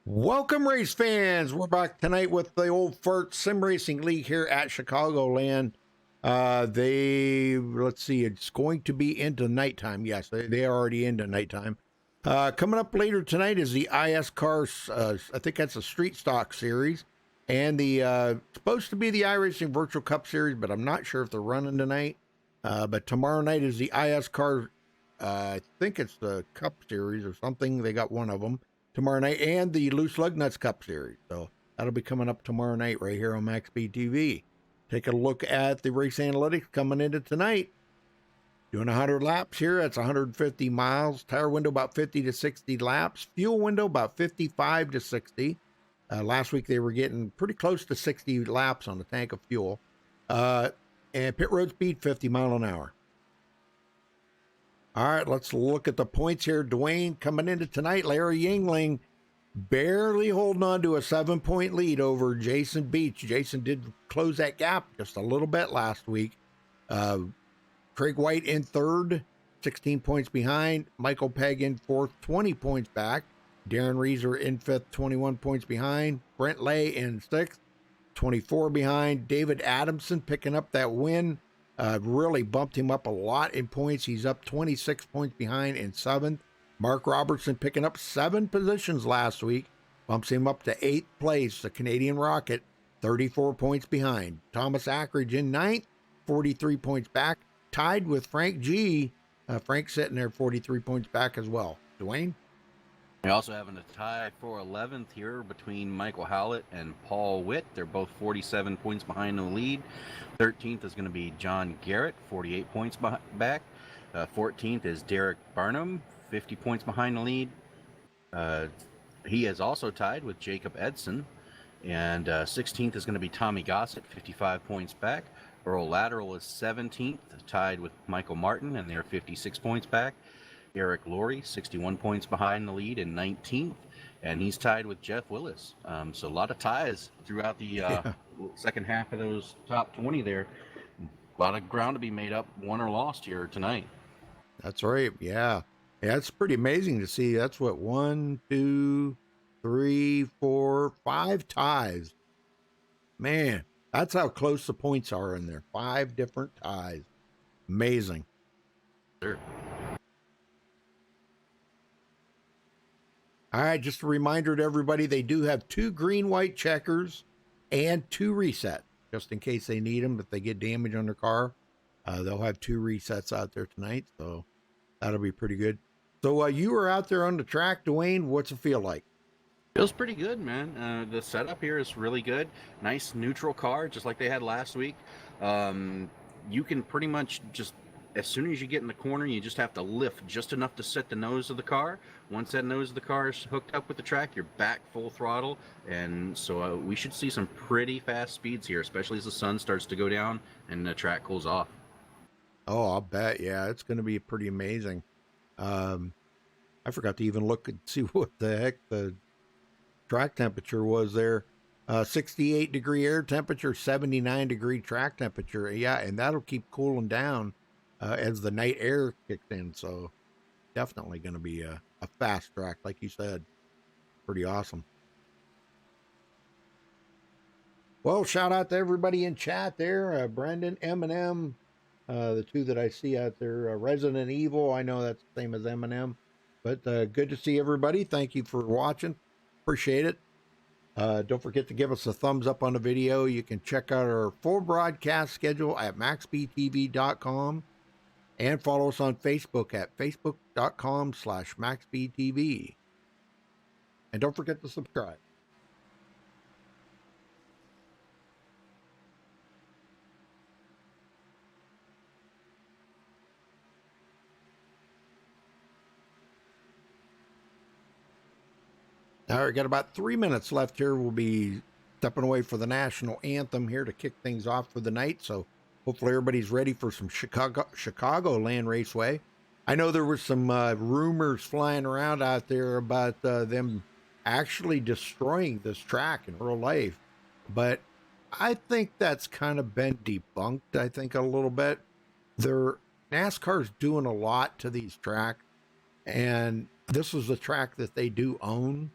Welcome, race fans. We're back tonight with the old Fart Sim Racing League here at Chicagoland. Let's see, it's going to be into nighttime. Yes, they are already into nighttime. Coming up later tonight is the IS Cars, I think that's a Street Stock Series, and the supposed to be the iRacing Virtual Cup Series, but I'm not sure if they're running tonight. But tomorrow night is the IS Cars, I think it's the Cup Series or something. They got one of them tomorrow night, and the Loose Lug Nuts Cup Series. So that'll be coming up tomorrow night right here on MaxSpeedTV. Take a look at the race analytics coming into tonight. Doing 100 laps here. That's 150 miles. Tire window about 50 to 60 laps. Fuel window about 55 to 60. Last week they were getting pretty close to 60 laps on the tank of fuel. And pit road speed 50 mile an hour. All right, let's look at the points here. Dwayne coming into tonight. Larry Yingling barely holding on to a 7-point lead over Jason Beach. Jason did close that gap just a little bit last week. Craig White in third, 16 points behind. Michael Pegg in fourth, 20 points back. Darren Reeser in fifth, 21 points behind. Brent Lay in sixth, 24 behind. David Adamson picking up that win. Really bumped him up a lot in points. He's up 26 points behind in seventh. Mark Robertson picking up 7 positions last week. Bumps him up to 8th place. The Canadian Rocket, 34 points behind. Thomas Ackridge in 9th, 43 points back. Tied with Frank G. Frank sitting there 43 points back as well. Dwayne? We also having a tie for 11th here between Michael Howlett and Paul Witt. They're both 47 points behind the lead. 13th is going to be John Garrett, 48 points back. 14th is Derek Barnum, 50 points behind the lead. He is also tied with Jacob Edson. And 16th is going to be Tommy Gossett, 55 points back. Earl Lateral is 17th, tied with Michael Martin, and they're 56 points back. Eric Laurie, 61 points behind the lead in 19th, and he's tied with Jeff Willis. So a lot of ties throughout the second half of those top 20 there. A lot of ground to be made up, won or lost here tonight. That's right, yeah. It's pretty amazing to see. That's what, 1, 2, 3, 4, 5 ties. Man, that's how close the points are in there. 5 different ties. Amazing. Sure. All right, just a reminder to everybody, they do have 2 green-white checkers and 2 resets, just in case they need them. If they get damage on their car, they'll have 2 resets out there tonight, so that'll be pretty good. So you were out there on the track, Dwayne. What's it feel like? Feels pretty good, man. The setup here is really good. Nice neutral car, just like they had last week. You can pretty much just, as soon as you get in the corner, you just have to lift just enough to set the nose of the car. Once that nose of the car is hooked up with the track, you're back full throttle. And so we should see some pretty fast speeds here, especially as the sun starts to go down and the track cools off. Oh, I'll bet. Yeah, it's going to be pretty amazing. I forgot to even look and see what the heck the track temperature was there. 68 degree air temperature, 79 degree track temperature. Yeah, and that'll keep cooling down as the night air kicks in. So definitely going to be a fast track, like you said. Pretty awesome. Well, shout out to everybody in chat there. Brendan, Eminem, the 2 that I see out there. Resident Evil, I know that's the same as Eminem. But good to see everybody. Thank you for watching. Appreciate it. Don't forget to give us a thumbs up on the video. You can check out our full broadcast schedule at MaxSpeedTV.com and follow us on Facebook at Facebook.com/MaxSpeedTV. And don't forget to subscribe. All right, got about 3 minutes left here. We'll be stepping away for the national anthem here to kick things off for the night. So hopefully everybody's ready for some Chicagoland Raceway. I know there were some rumors flying around out there about them actually destroying this track in real life. But I think that's kind of been debunked, I think, a little bit. NASCAR's doing a lot to these tracks, and this is a track that they do own.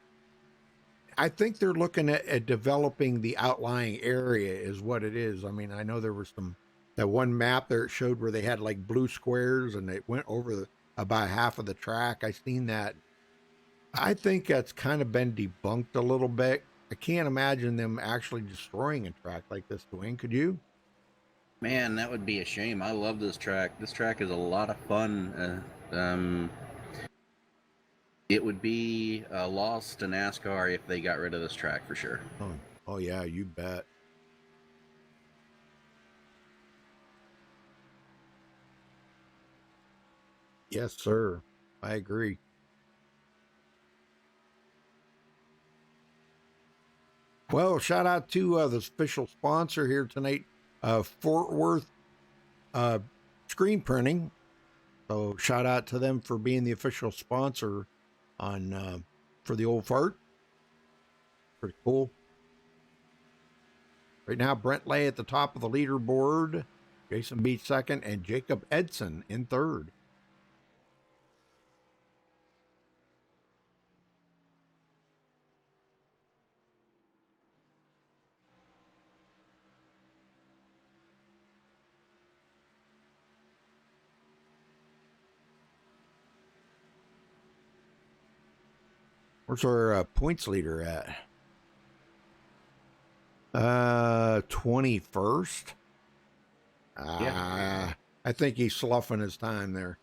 I think they're looking at developing the outlying area is what it is. I mean, I know there was that one map there it showed where they had like blue squares and it went over about half of the track. I seen that. I think that's kind of been debunked a little bit. I can't imagine them actually destroying a track like this, Dwayne. Could you? Man, that would be a shame. I love this track. This track is a lot of fun. It would be a loss to NASCAR if they got rid of this track for sure. Oh yeah, you bet. Yes, sir. I agree. Well, shout out to the official sponsor here tonight, Fort Worth Screen Printing. So shout out to them for being the official sponsor on for the old fart. Pretty cool. Right now, Brent Lay at the top of the leaderboard, Jason Beach second, and Jacob Edson in third. Where's our points leader at? 21st. Yeah. I think he's sloughing his time there.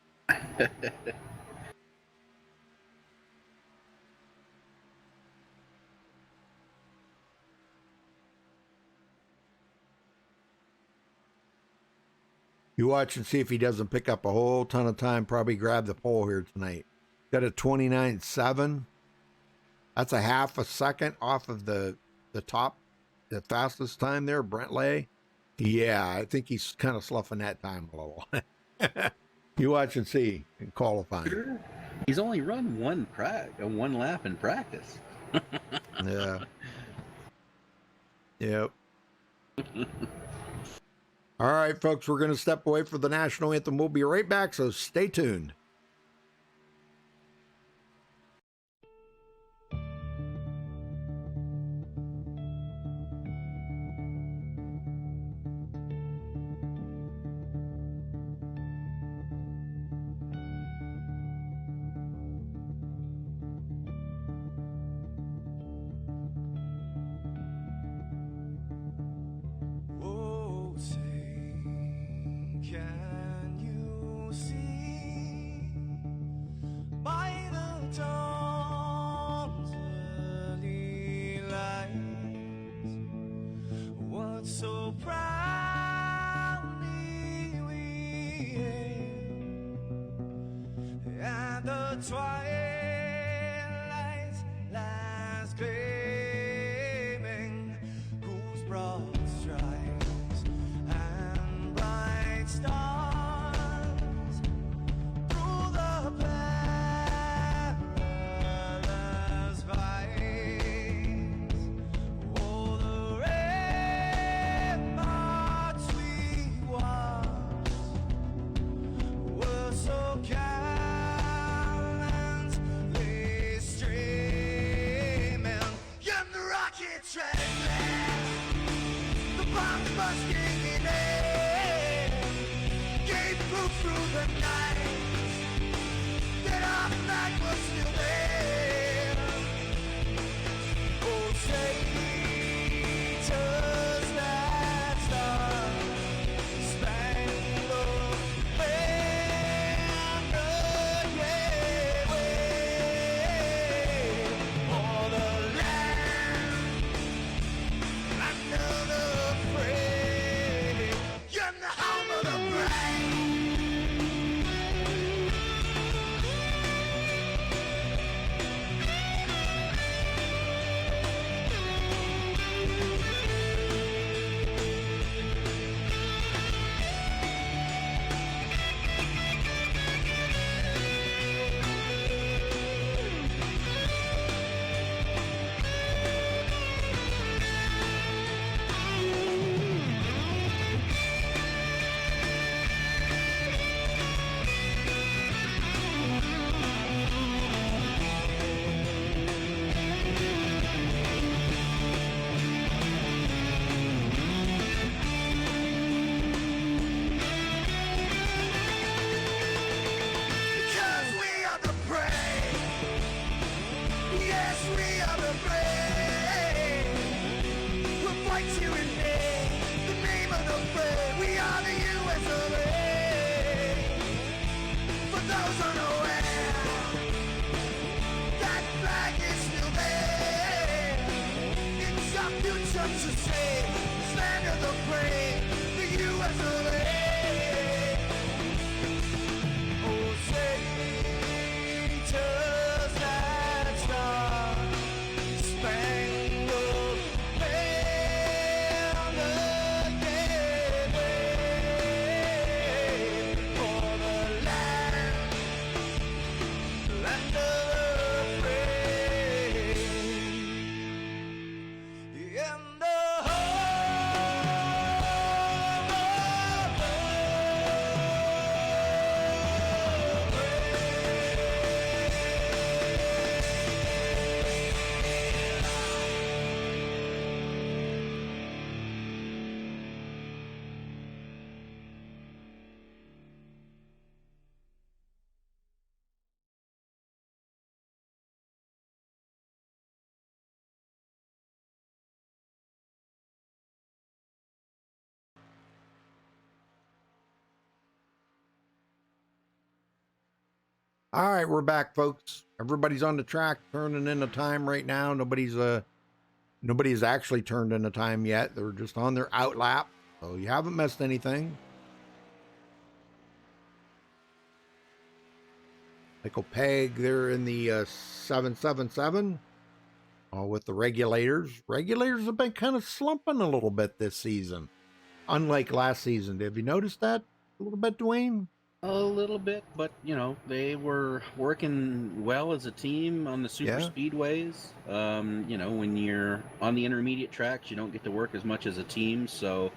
You watch and see if he doesn't pick up a whole ton of time. Probably grab the pole here tonight. Got a 29.7. That's a half a second off of the top, the fastest time there, Brent Lay. Yeah, I think he's kind of sloughing that time a little. You watch and see in qualifying. Sure. He's only run one lap in practice. Yeah. Yep. All right, folks, we're going to step away for the national anthem. We'll be right back, so stay tuned. So proudly we hailed at the twilight's last gleaming, whose broad stripes and bright stars through the perilous fights, oh, the ramparts we watched were so gallantly streaming, and the rockets red, the bombs bursting in air, gave proof through the night that our flag was still there. Oh, say does that star-spangled banner yet wave o'er the land under the free, you're the home of the brave. For those unaware, that flag is still there. It's our future to say, stand of the brave, the U.S. of A. Oh, say, just that star, spangled banner, yeah, wave for the land of the brave. In the All right, we're back, folks. Everybody's on the track, turning in the time right now. Nobody's actually turned in the time yet. They're just on their out lap, so you haven't missed anything. Michael Pegg, they're in the 777 with the regulators. Regulators have been kind of slumping a little bit this season, unlike last season. Have you noticed that a little bit, Dwayne? A little bit, but you know they were working well as a team on the super Yeah. speedways. You know, when you're on the intermediate tracks, you don't get to work as much as a team. So,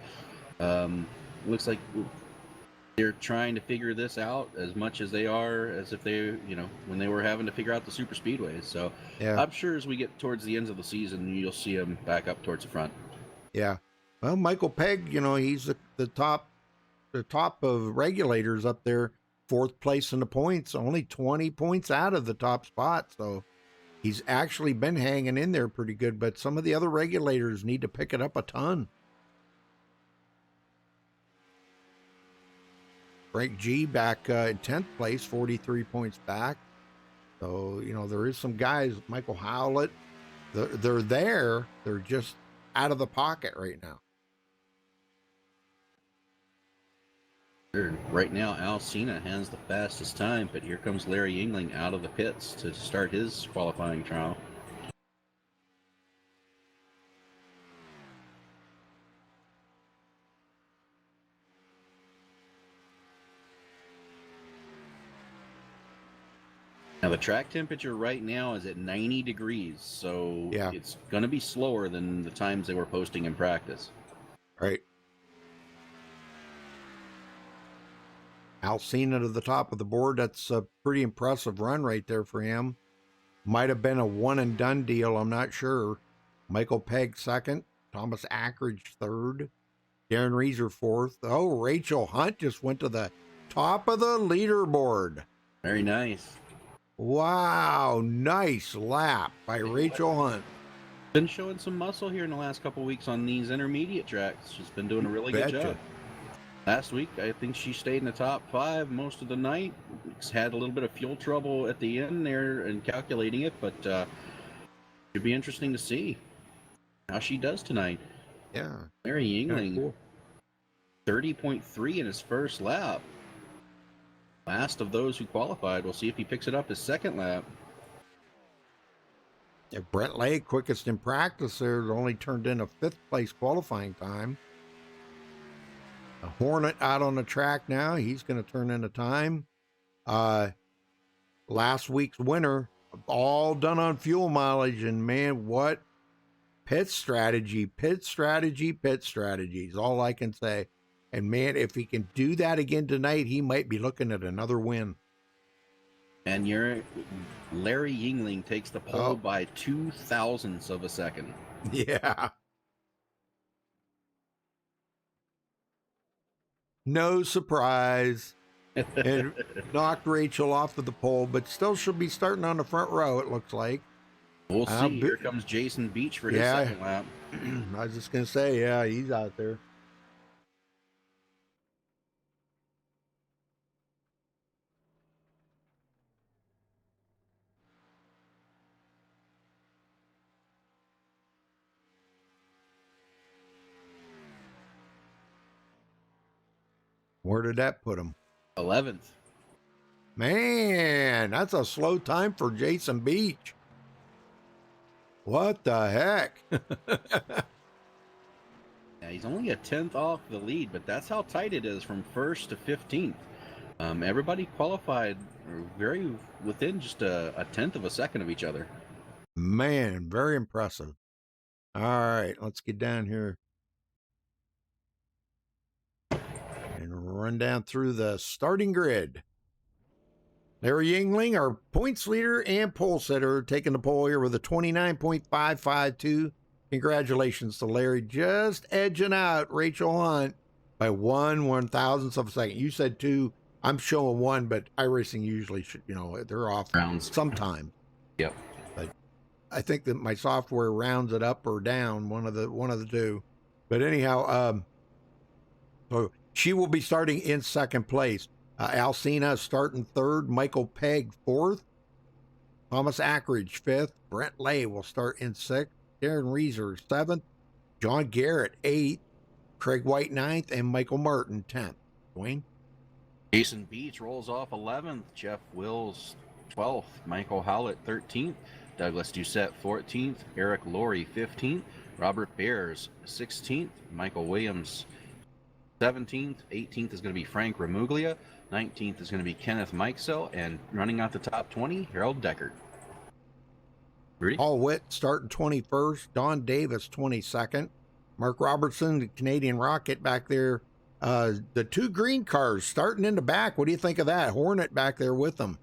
looks like they're trying to figure this out as much as they are as if they, you know, when they were having to figure out the super speedways. So, Yeah. I'm sure as we get towards the ends of the season, you'll see them back up towards the front. Yeah. Well, Michael Pegg, you know, he's the top of regulators up there, fourth place in the points, only 20 points out of the top spot. So he's actually been hanging in there pretty good, but some of the other regulators need to pick it up a ton. Frank G back in 10th place, 43 points back. So, you know, there is some guys, Michael Howlett, they're there. They're just out of the pocket right now. Right now, Al Cena has the fastest time, but here comes Larry Yingling out of the pits to start his qualifying trial. Now, the track temperature right now is at 90 degrees, so Yeah. it's going to be slower than the times they were posting in practice. Right. Alcina to the top of the board. That's a pretty impressive run right there for him. Might have been a one and done deal. I'm not sure. Michael Pegg second. Thomas Ackridge third. Darren Reeser fourth. Oh, Rachel Hunt just went to the top of the leaderboard. Very nice. Wow. Nice lap by Rachel Hunt. Been showing some muscle here in the last couple weeks on these intermediate tracks. She's been doing a really good Betcha. job. Last week, I think she stayed in the top 5 most of the night. Had a little bit of fuel trouble at the end there and calculating it, but it'd be interesting to see how she does tonight. Yeah. Larry Yingling, Cool. 30.3 in his first lap. Last of those who qualified. We'll see if he picks it up his second lap. Yeah, Brett Lake, quickest in practice there, only turned in a 5th place qualifying time. A Hornet out on the track now. He's going to turn in a time. Last week's winner, all done on fuel mileage. And man, what pit strategy is all I can say. And man, if he can do that again tonight, he might be looking at another win. And Larry Yingling takes the pole Oh. by 0.02 of a second. Yeah. No surprise. And knocked Rachel off of the pole, but still should be starting on the front row, it looks like. We'll see. Here comes Jason Beach for his second lap. I was just going to say, yeah, he's out there. Where did that put him? 11th. Man, that's a slow time for Jason Beach. What the heck? Yeah, he's only a 10th off the lead, but that's how tight it is from 1st to 15th. Everybody qualified very within just a 10th of a second of each other. Man, very impressive. All right, let's get down here and run down through the starting grid. Larry Yingling, our points leader and pole sitter, taking the pole here with a 29.552. Congratulations to Larry, just edging out Rachel Hunt by 1/1000th of a second. You said 2. I'm showing 1, but iRacing usually should, they're off Rounds. sometime. Yep. But I think that my software rounds it up or down, one of the two. But anyhow, so she will be starting in second place. Alcina starting third, Michael Pegg fourth, Thomas Ackridge fifth, Brent Lay will start in sixth, Darren Reeser seventh, John Garrett eighth, Craig White ninth, and Michael Martin 10th. Dwayne? Jason Beach rolls off 11th, Jeff Wills 12th, Michael Howlett 13th, Douglas Doucette 14th, Eric Laurie 15th, Robert Bears 16th, Michael Williams 17th, 18th is going to be Frank Ramuglia, 19th is going to be Kenneth Mikesell, and running out the top 20, Harold Deckard. Rudy? Paul Witt starting 21st, Don Davis 22nd, Mark Robertson, the Canadian Rocket back there. The 2 green cars starting in the back. What do you think of that? Hornet back there with them.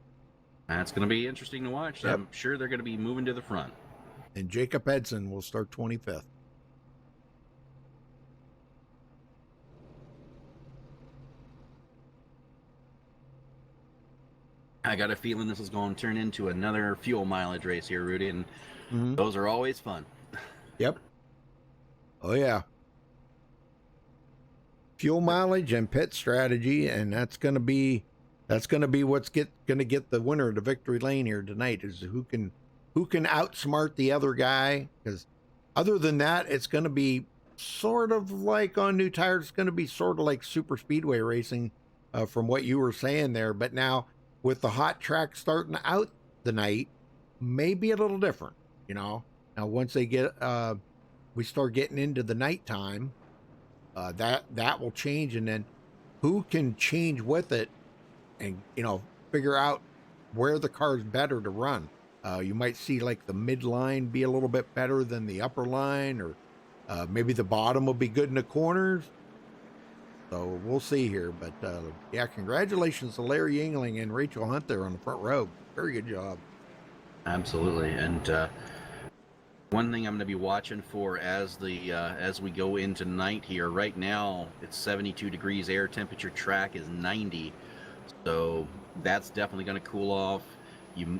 That's going to be interesting to watch. Yep. I'm sure they're going to be moving to the front. And Jacob Edson will start 25th. I got a feeling this is going to turn into another fuel mileage race here, Rudy, and those are always fun. Yep. Oh, yeah. Fuel mileage and pit strategy, and that's going to be what's going to get the winner to victory lane here tonight, is who can outsmart the other guy. Because other than that, it's going to be sort of like on new tires. It's going to be sort of like super speedway racing, from what you were saying there. But now with the hot track starting out the night, maybe a little different. Now once they get we start getting into the nighttime, that will change, and then who can change with it and figure out where the car's better to run. You might see like the midline be a little bit better than the upper line, or maybe the bottom will be good in the corners. So we'll see here. But yeah, congratulations to Larry Yingling and Rachel Hunt there on the front row. Very good job. Absolutely. And one thing I'm going to be watching for as we go into night here. Right now, it's 72 degrees air temperature. Track is 90, so that's definitely going to cool off.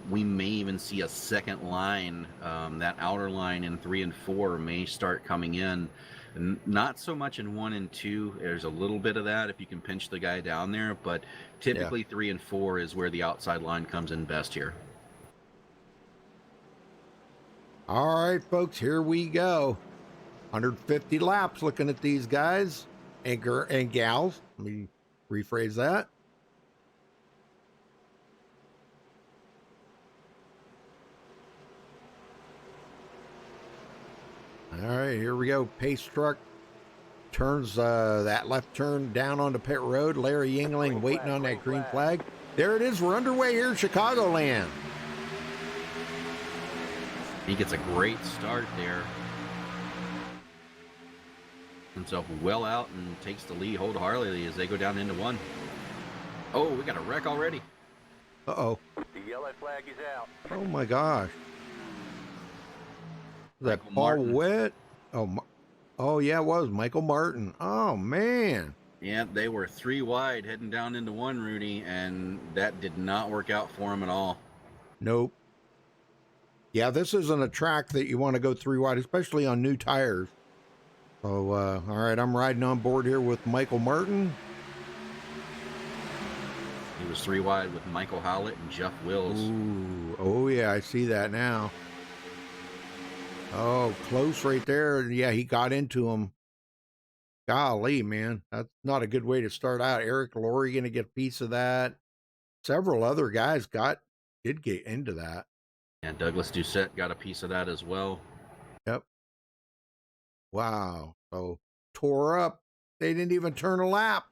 We may even see a second line. That outer line in 3 and 4 may start coming in. And not so much in 1 and 2. There's a little bit of that if you can pinch the guy down there, but typically 3 and 4 is where the outside line comes in best here. All right, folks, here we go. 150 laps looking at these guys and gals. Let me rephrase that. All right, here we go. Pace truck turns that left turn down onto pit road. Larry Yingling waiting on that green flag. There it is. We're underway here in Chicagoland. He gets a great start there. Himself well out and takes the lead wholeheartedly as they go down into 1. Oh, we got a wreck already. Uh-oh. The yellow flag is out. Oh, my gosh. Is that Michael Paul Martin. Witt? Oh, yeah, it was Michael Martin. Oh, man. Yeah, they were 3 wide heading down into 1, Rudy, and that did not work out for him at all. Nope. Yeah, this isn't a track that you want to go 3 wide, especially on new tires. So, all right, I'm riding on board here with Michael Martin. He was 3 wide with Michael Howlett and Jeff Wills. Ooh, oh, yeah, I see that now. Oh, close right there. Yeah, he got into him. Golly, man, that's not a good way to start out. Eric Laurie going to get a piece of that. Several other guys did get into that. And Douglas Doucette got a piece of that as well. Yep. Wow. So tore up. They didn't even turn a lap.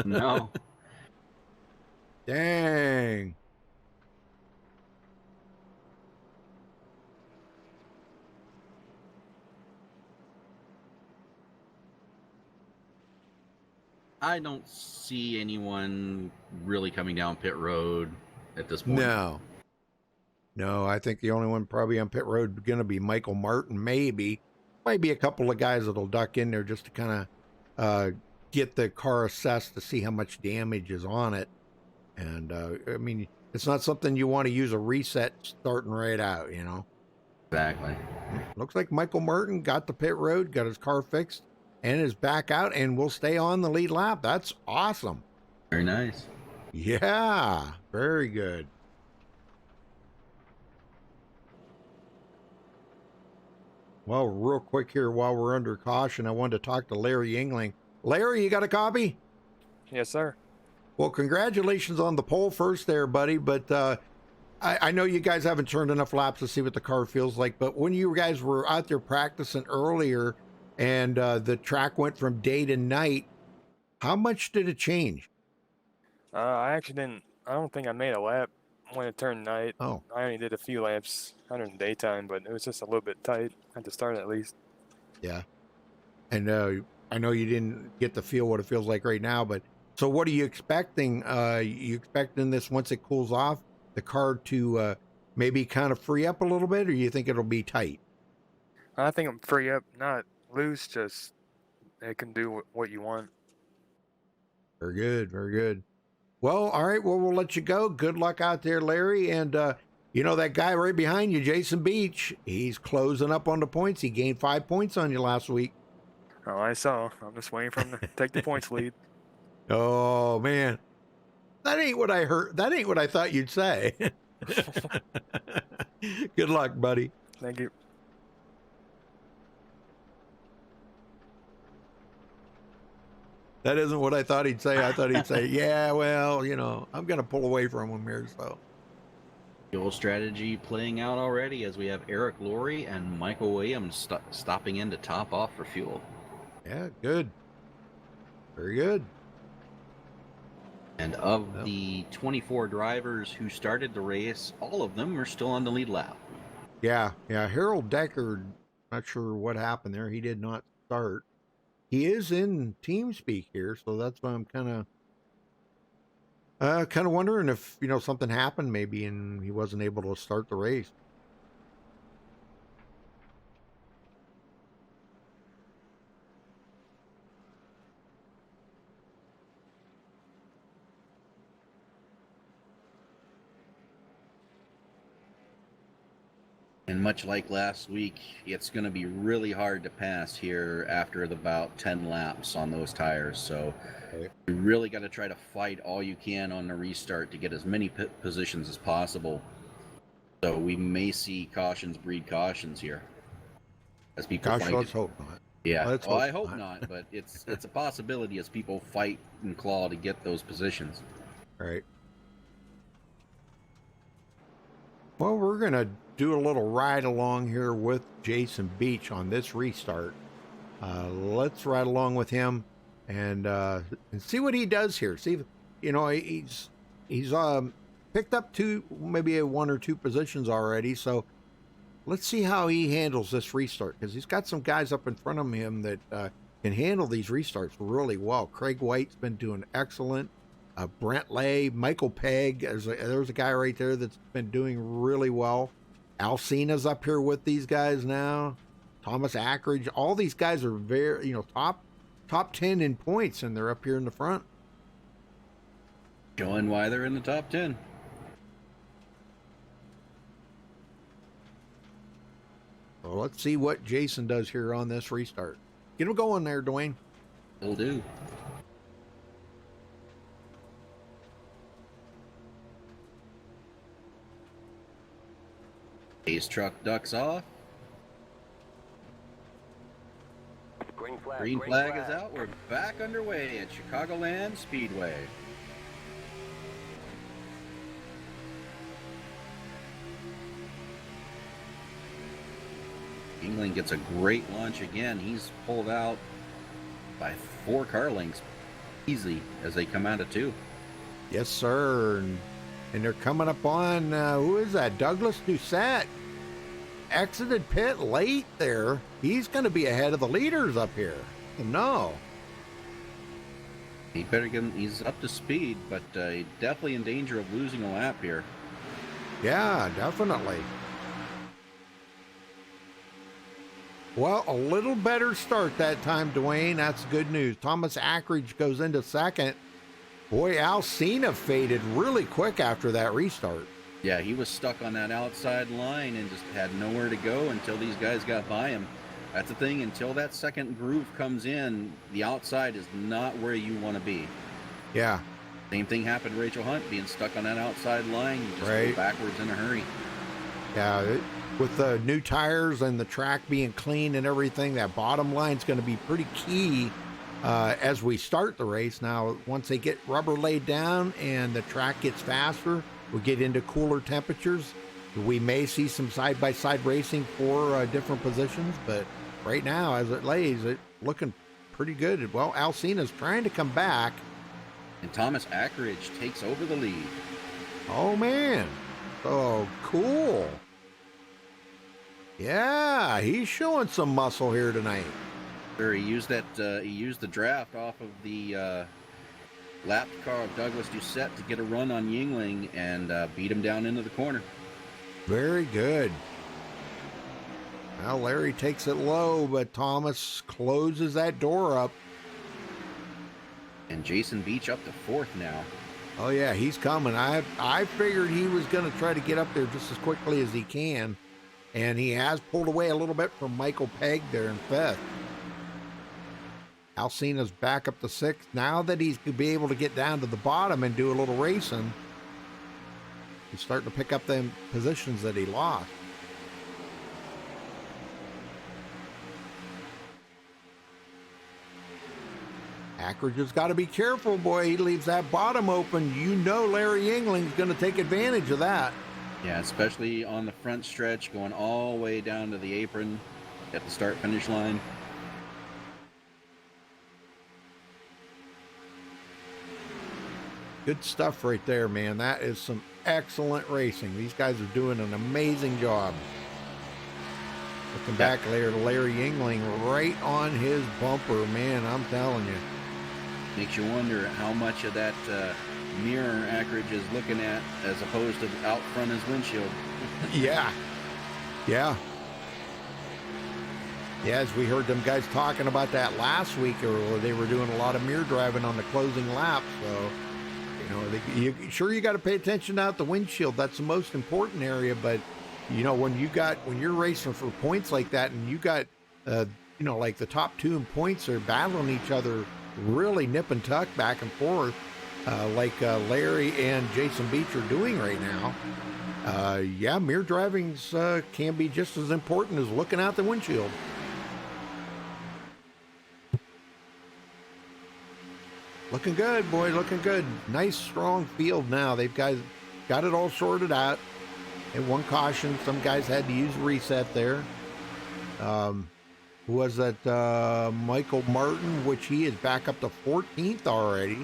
No. Dang. I don't see anyone really coming down pit road at this point. No, I think the only one probably on pit road going to be Michael Martin, maybe. Might be a couple of guys that'll duck in there just to kind of get the car assessed to see how much damage is on it. And, I mean, it's not something you want to use a reset starting right out, you know? Exactly. Looks like Michael Martin got the pit road, got his car fixed, and is back out and will stay on the lead lap. That's awesome. Very nice. Yeah, very good. Well, real quick here while we're under caution, I wanted to talk to Larry Yingling. Larry, you got a copy? Yes, sir. Well, congratulations on the pole first there, buddy. But I know you guys haven't turned enough laps to see what the car feels like. But when you guys were out there practicing earlier and the track went from day to night, how much did it change? I actually didn't. I don't think I made a lap when it turned night. Oh, I only did a few laps under the daytime, but it was just a little bit tight at the start, at least. yeah. And I know you didn't get to feel what it feels like right now, but so what are you expecting? You expecting this once it cools off, the car to maybe kind of free up a little bit, or you think it'll be tight? I think I'm free up, not loose. Just it can do what you want. Very good, very good. Well, all right. Well, we'll let you go. Good luck out there, Larry. And you know that guy right behind you, Jason Beach. He's closing up on the points. He gained 5 points on you last week. Oh, I saw. I'm just waiting for him to take the points lead. Oh man, that ain't what I heard. That ain't what I thought you'd say. Good luck, buddy. Thank you. That isn't what I thought he'd say. I thought he'd say, yeah, well, you know, I'm going to pull away from him here. So, Fuel strategy playing out already as we have Eric Laurie and Michael Williams stopping in to top off for fuel. yeah, good. Very good. And of the 24 drivers who started the race, all of them are still on the lead lap. Yeah. Harold Decker, not sure what happened there. He did not start. He is in TeamSpeak here, so that's why I'm kind of wondering if, you know, something happened maybe and he wasn't able to start the race. And much like last week, it's going to be really hard to pass here after about 10 laps on those tires. So you really got to try to fight all you can on the restart to get as many positions as possible. So we may see cautions breed cautions here. As people Gosh, fight let's hope not. Yeah, Let's well, hope I hope not. not, but it's a possibility as people fight and claw to get those positions. All right. Well, we're going to do a little ride along here with Jason Beach on this restart. Let's ride along with him and see what he does here. See if, you know, he's picked up maybe one or two positions already. So let's see how he handles this restart, because he's got some guys up in front of him that can handle these restarts really well. Craig White's been doing excellent. Brent Lay, Michael Pegg, there's a guy right there that's been doing really well. Alcina's up here with these guys now. Thomas Ackridge, all these guys are very, you know, top 10 in points, and they're up here in the front. Showing why they're in the top 10. So let's see what Jason does here on this restart. Get him going there, Dwayne. Will do. Ace truck ducks off. Green flag. Green flag is out. We're back underway at Chicagoland Speedway. England gets a great launch again. He's pulled out by 4 car lengths easily as they come out of 2. Yes, sir. And they're coming up on, who is that? Douglas Doucette. Exited pit late there. He's going to be ahead of the leaders up here. No. He better get him, he's up to speed, but definitely in danger of losing a lap here. Yeah, definitely. Well, a little better start that time, Dwayne. That's good news. Thomas Ackridge goes into second. Boy, Alcina faded really quick after that restart. Yeah, he was stuck on that outside line and just had nowhere to go until these guys got by him. That's the thing, until that second groove comes in, the outside is not where you want to be. Yeah. Same thing happened to Rachel Hunt, being stuck on that outside line. You just go backwards in a hurry. Yeah, with the new tires and the track being clean and everything, that bottom line's going to be pretty key as we start the race. Now, once they get rubber laid down and the track gets faster, we get into cooler temperatures. We may see some side-by-side racing for different positions, but right now, as it lays, it's looking pretty good. Well, Alcina's trying to come back. And Thomas Ackridge takes over the lead. Oh, man. Oh, cool. Yeah, he's showing some muscle here tonight. Sure, he used that. He used the draft off of the lapped car of Douglas Doucette to get a run on Yingling and beat him down into the corner. Very good. Well, Larry takes it low, but Thomas closes that door up. And Jason Beach up to 4th now. Oh yeah, he's coming. I figured he was going to try to get up there just as quickly as he can, and he has pulled away a little bit from Michael Pegg there in 5th. Alcina's back up to 6th. Now that he's going to be able to get down to the bottom and do a little racing, he's starting to pick up them positions that he lost. Ackridge has got to be careful, boy. He leaves that bottom open. You know Larry Yingling's going to take advantage of that. Yeah, especially on the front stretch, going all the way down to the apron at the start-finish line. Good stuff right there, man. That is some excellent racing. These guys are doing an amazing job. Looking back later to Larry Yingling right on his bumper, man, I'm telling you. Makes you wonder how much of that mirror Ackridge is looking at as opposed to out front his windshield. Yeah. Yeah, as we heard them guys talking about that last week, or they were doing a lot of mirror driving on the closing lap. So, you got to pay attention out the windshield. That's the most important area. But, when you're racing for points like that, and you got, like the top 2 in points are battling each other, really nip and tuck back and forth, like Larry and Jason Beach are doing right now. Mirror driving's can be just as important as looking out the windshield. Looking good, boy, looking good. Nice, strong field now. They've got it all sorted out. And one caution, some guys had to use a reset there. Who was that? Michael Martin, which he is back up to 14th already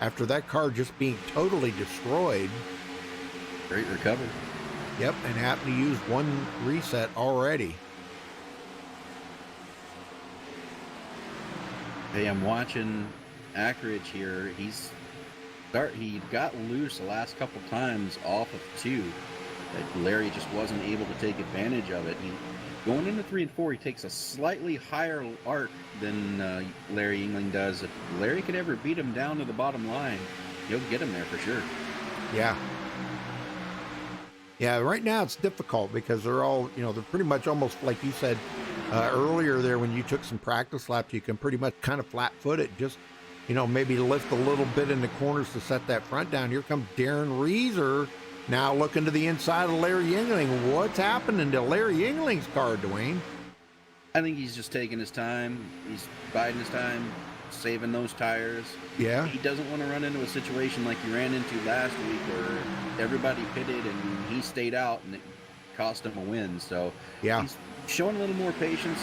after that car just being totally destroyed. Great recovery. Yep, and happened to use one reset already. Hey, I'm watching Ackridge here. He got loose the last couple times off of 2. But Larry just wasn't able to take advantage of it. Going into 3 and 4, he takes a slightly higher arc than Larry Yingling does. If Larry could ever beat him down to the bottom line, he'll get him there for sure. Yeah. Yeah, right now it's difficult because they're all, they're pretty much almost like you said earlier there when you took some practice laps, you can pretty much kind of flat-foot it, just, maybe lift a little bit in the corners to set that front down. Here comes Darren Reeser now looking to the inside of Larry Yingling. What's happening to Larry Yingling's car, Dwayne? I think he's just taking his time. He's biding his time, saving those tires. Yeah. He doesn't want to run into a situation like he ran into last week where everybody pitted and he stayed out and it cost him a win. So Yeah. he's showing a little more patience.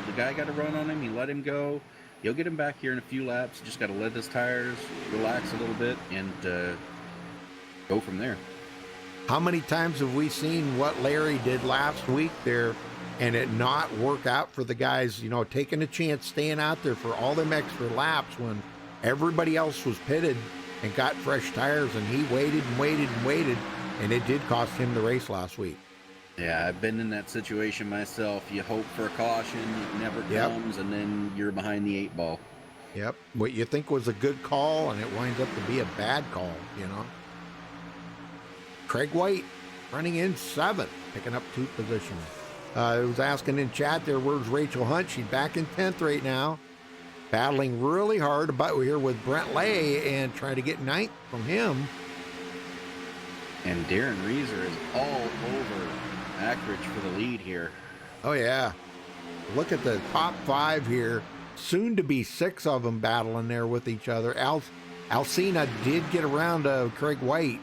The guy got to run on him. He let him go. He'll get him back here in a few laps. Just got to let his tires relax a little bit and go from there. How many times have we seen what Larry did last week there and it not work out for the guys, taking a chance, staying out there for all them extra laps when everybody else was pitted and got fresh tires, and he waited and waited and waited, and it did cost him the race last week. Yeah, I've been in that situation myself. You hope for a caution, it never comes, and then you're behind the 8-ball. Yep. What you think was a good call, and it winds up to be a bad call, Craig White running in 7th, picking up 2 positions. I was asking in chat there, where's Rachel Hunt? She's back in 10th right now, battling really hard about here with Brent Lay and trying to get 9th from him. And Darren Reeser is all over Ackridge for the lead here. Oh, yeah. Look at the top 5 here. Soon to be 6 of them battling there with each other. Alcina did get around Craig White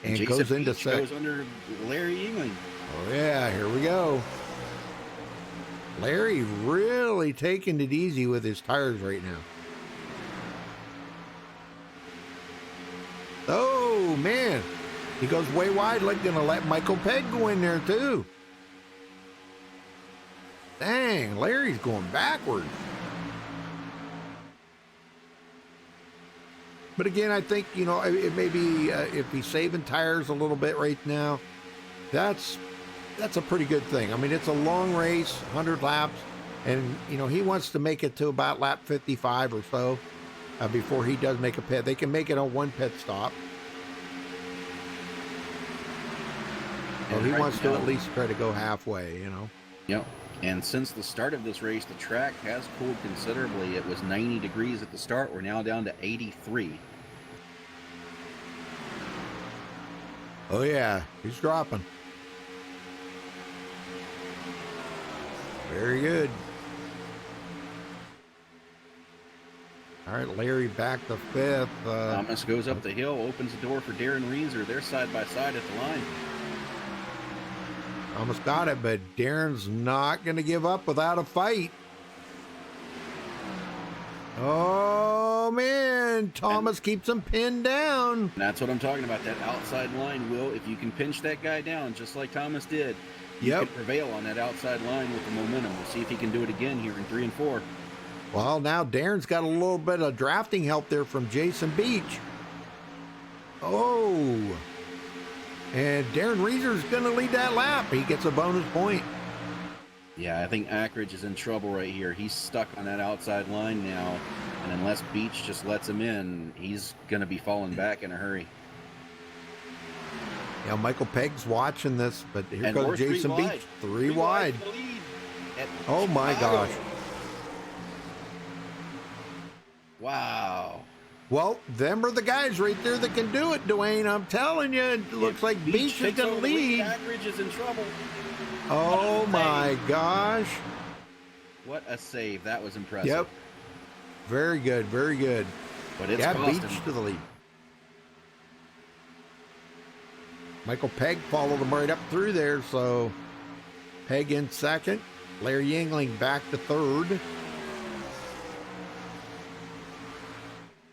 and Jason goes into Beach 6th. goes under Larry Yingling. Oh, yeah. Here we go. Larry really taking it easy with his tires right now. Oh, man. He goes way wide, like going to let Michael Pegg go in there, too. Dang, Larry's going backwards. But again, I think, it may be if he's saving tires a little bit right now, that's a pretty good thing. I mean, it's a long race, 100 laps, and, he wants to make it to about lap 55 or so before he does make a pit. They can make it on 1 pit stop. So he wants to at least try to go halfway, Yep. And since the start of this race, the track has cooled considerably. It was 90 degrees at the start. We're now down to 83. Oh, yeah. He's dropping. Very good. All right, Larry back to 5th. Thomas goes up the hill, opens the door for Darren Reeser. They're side by side at the line. Almost got it, but Darren's not going to give up without a fight. Oh, man. Thomas keeps him pinned down. And that's what I'm talking about, that outside line, Will. If you can pinch that guy down, just like Thomas did, you can prevail on that outside line with the momentum. We'll see if he can do it again here in 3 and 4. Well, now Darren's got a little bit of drafting help there from Jason Beach. Oh. And Darren Reeser's going to lead that lap. He gets a bonus point. Yeah, I think Ackridge is in trouble right here. He's stuck on that outside line now, and unless Beach just lets him in, he's going to be falling back in a hurry. Yeah, Michael Pegg's watching this, but here And goes we're Jason three Beach. wide. Three wide. for the lead at Oh, my Chicago. gosh. Wow. Well, them are the guys right there that can do it, Dwayne. I'm telling you, it looks like Beach is takes going over to the lead. Ackridge is in trouble. Oh, What a my save. gosh. What a save. That was impressive. Yep. Very good, very good. But it's Yeah, cost Beach him. to the lead. Michael Pegg followed him right up through there, so Pegg in 2nd. Larry Yingling back to 3rd.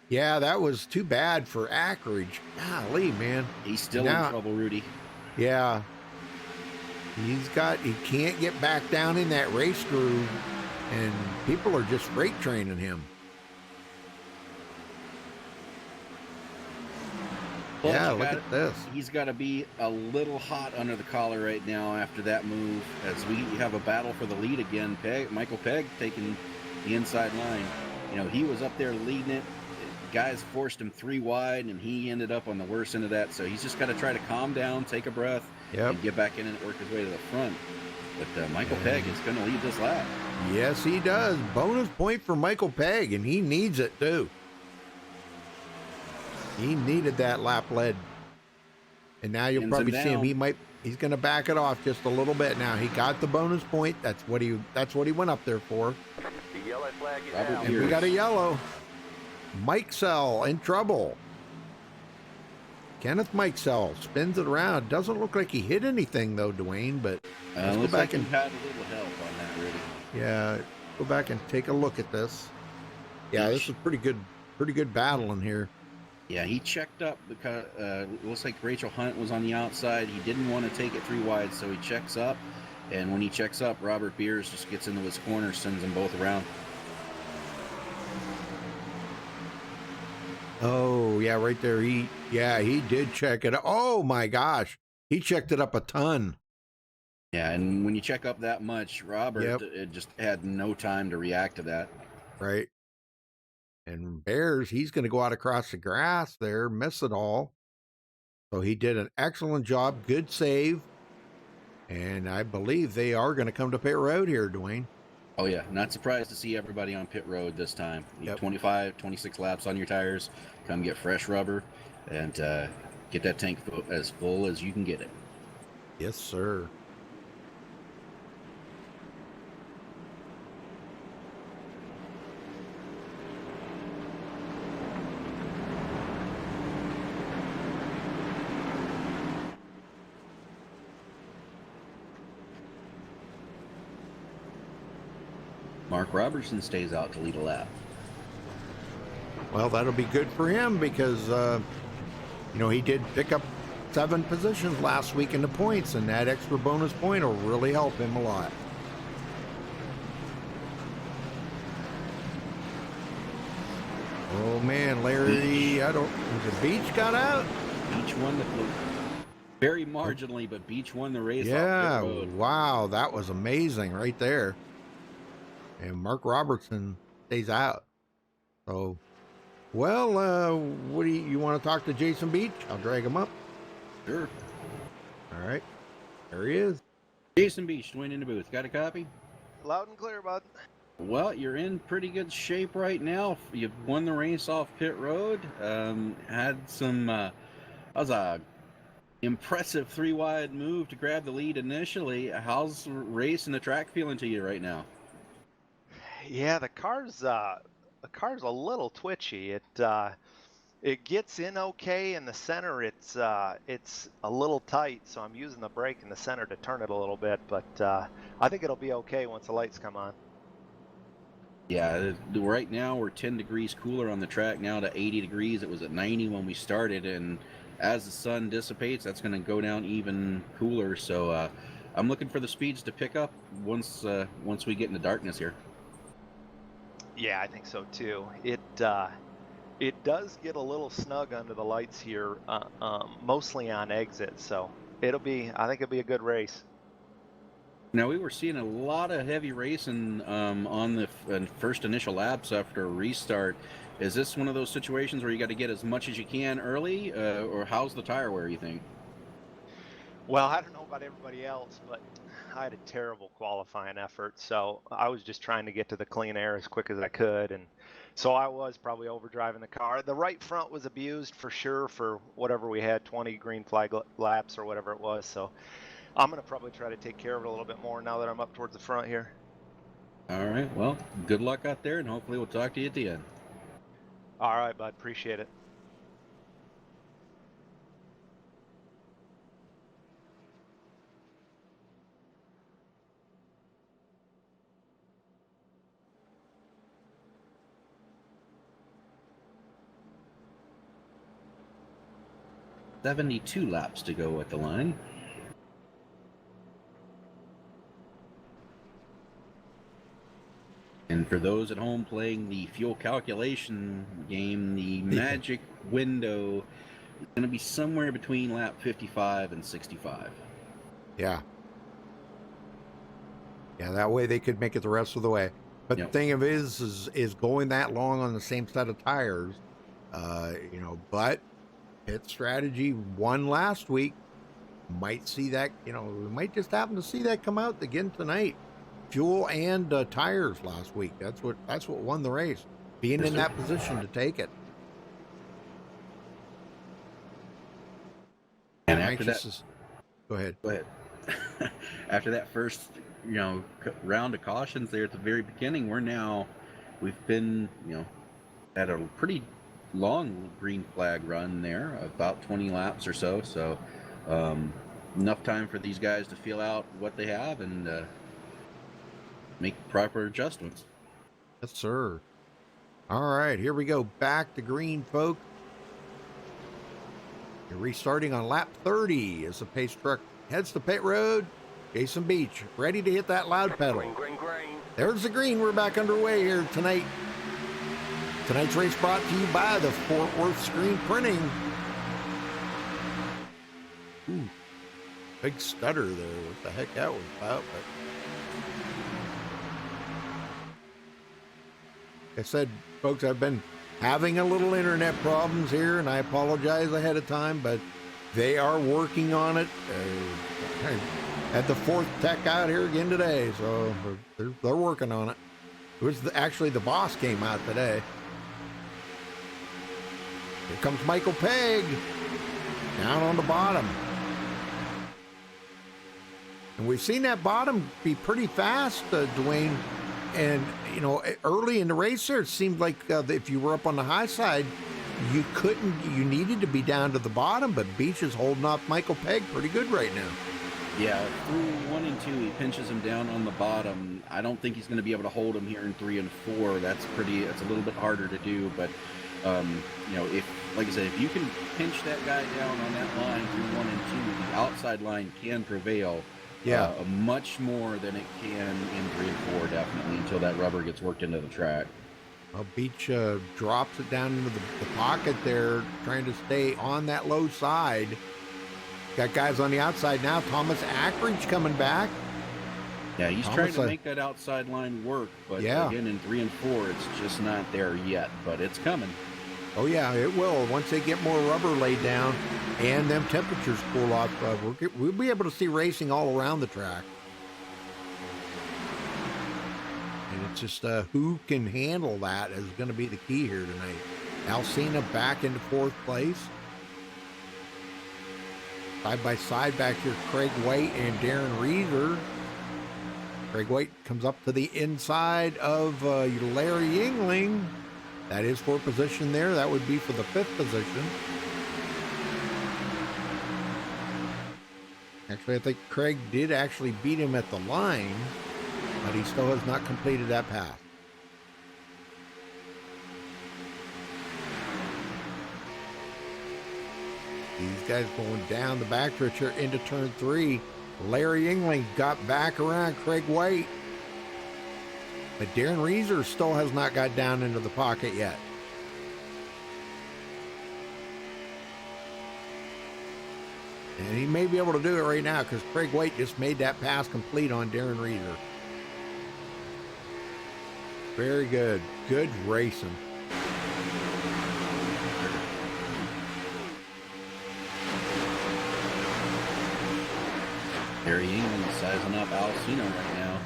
Yeah, that was too bad for Ackridge. Golly, man. He's still Now- in trouble, Rudy. Yeah. He can't get back down in that race groove, and people are just freight training him. But Yeah, you look gotta- at this. He's got to be a little hot under the collar right now after that move, as we have a battle for the lead again. Michael Pegg taking the inside line. He was up there leading it. Guys forced him 3 wide, and he ended up on the worst end of that. So he's just got to try to calm down, take a breath, Yep. and get back in and work his way to the front. But Michael Pegg is going to lead this lap. Yes, he does. Bonus point for Michael Pegg, and he needs it too. He needed that lap lead. And now you'll Pins probably him see him. down. He might He's going to back it off just a little bit now. He got the bonus point. That's what he went up there for. The yellow flag is Robert out. And we got a yellow. Mike Sell in trouble. Kenneth Mike Sell spins it around. Doesn't look like he hit anything though, Dwayne, but let's go Looks back like and he had a little help on that, really. yeah, go back and take a look at this. Yeah, this is pretty good battle in here. Yeah, he checked up because it looks like Rachel Hunt was on the outside. He didn't want to take it 3 wide, so he checks up. And when he checks up, Robert Beers just gets into his corner, sends them both around. Oh, yeah, right there. He did check it. Oh my gosh. He checked it up a ton. Yeah, and when you check up that much, Robert it just had no time to react to that. Right. And Bears, he's going to go out across the grass there, miss it all. So he did an excellent job. Good save. And I believe they are going to come to pit road here, Dwayne. Oh, yeah. Not surprised to see everybody on pit road this time. Yep. 25, 26 laps on your tires. Come get fresh rubber and get that tank as full as you can get it. Yes, sir. Mark Robertson stays out to lead a lap. Well, that'll be good for him because, he did pick up 7 positions last week in the points, and that extra bonus point will really help him a lot. Oh, man, Larry, the Beach got out? Beach won the very marginally, but Beach won the race. Yeah, off pit road. wow, that was amazing right there. And Mark Robertson stays out. So, well, what do you want to talk to Jason Beach? I'll drag him up. Sure. All right, there he is. Jason Beach, Dwayne in the booth. Got a copy? Loud and clear, bud. Well, you're in pretty good shape right now. You've won the race off pit road. Had some, that was a impressive 3 wide move to grab the lead initially. How's the race and the track feeling to you right now? Yeah, the car's a little twitchy. It gets in okay in the center. It's a little tight, so I'm using the brake in the center to turn it a little bit. But I think it'll be okay once the lights come on. Yeah, right now we're 10 degrees cooler on the track now to 80 degrees. It was at 90 when we started, and as the sun dissipates, that's going to go down even cooler. So I'm looking for the speeds to pick up once we get into darkness here. Yeah, I think so too. It does get a little snug under the lights here, mostly on exit. So I think it'll be a good race. Now, we were seeing a lot of heavy racing on the first initial laps after a restart. Is this one of those situations where you got to get as much as you can early, or how's the tire wear, you think? Well, I don't know about everybody else, but I had a terrible qualifying effort, so I was just trying to get to the clean air as quick as I could, and so I was probably overdriving the car. The right front was abused for sure for whatever we had, 20 green flag laps or whatever it was, so I'm going to probably try to take care of it a little bit more now that I'm up towards the front here. All right, well, good luck out there, and hopefully we'll talk to you at the end. All right, bud, appreciate it. $72 laps to go at the line. And for those at home playing the fuel calculation game, the magic window is going to be somewhere between lap 55 and 65. Yeah. Yeah, that way they could make it the rest of the way. But Yep. the thing of it is going that long on the same set of tires, but pit strategy won last week. Might see that, we might just happen to see that come out again tonight. Fuel and tires last week. That's what won the race. Being in that position to take it. And I'm after anxious that, to- Go ahead. But after that first, round of cautions there at the very beginning, we've been, at a pretty long green flag run there, about 20 laps or so. So enough time for these guys to feel out what they have and make proper adjustments. Yes, sir. All right, here we go. Back to green, folks. You're restarting on lap 30 as the pace truck heads to pit road. Jason Beach, ready to hit that loud pedal. Green, green, green. There's the green. We're back underway here tonight. Tonight's race brought to you by the Fort Worth Screen Printing. Ooh, big stutter there. What the heck that was about? But like I said, folks, I've been having a little internet problems here, and I apologize ahead of time, but they are working on it. I had the fourth tech out here again today, so they're working on it. It was actually the boss came out today. Here comes Michael Pegg down on the bottom. And we've seen that bottom be pretty fast, Dwayne. And, early in the race there, it seemed like if you were up on the high side, you needed to be down to the bottom, but Beach is holding off Michael Pegg pretty good right now. Yeah, through 1 and 2, he pinches him down on the bottom. I don't think he's going to be able to hold him here in 3 and 4. It's a little bit harder to do, but like I said, if you can pinch that guy down on that line through 1 and 2, the outside line can prevail. Yeah, much more than it can in 3 and 4, definitely, until that rubber gets worked into the track. well, Beach drops it down into the pocket there, trying to stay on that low side. Got guys on the outside now. Thomas Ackridge coming back. Yeah, he's Thomas, trying to make that outside line work, but again, in 3 and 4, it's just not there yet, but it's coming. Oh, yeah, it will. Once they get more rubber laid down and them temperatures cool off, we'll be able to see racing all around the track. And it's just who can handle that is going to be the key here tonight. Alcina back into 4th place. Side by side back here, Craig White and Darren Reeser. Craig White comes up to the inside of Larry Yingling. That is for position there. That would be for the 5th position. Actually, I think Craig did actually beat him at the line, but he still has not completed that pass. These guys going down the backstretch here into turn 3. Larry Yingling got back around Craig White. But Darren Reeser still has not got down into the pocket yet. And he may be able to do it right now because Craig White just made that pass complete on Darren Reeser. Very good. Good racing. Harry England sizing up Alcina right now.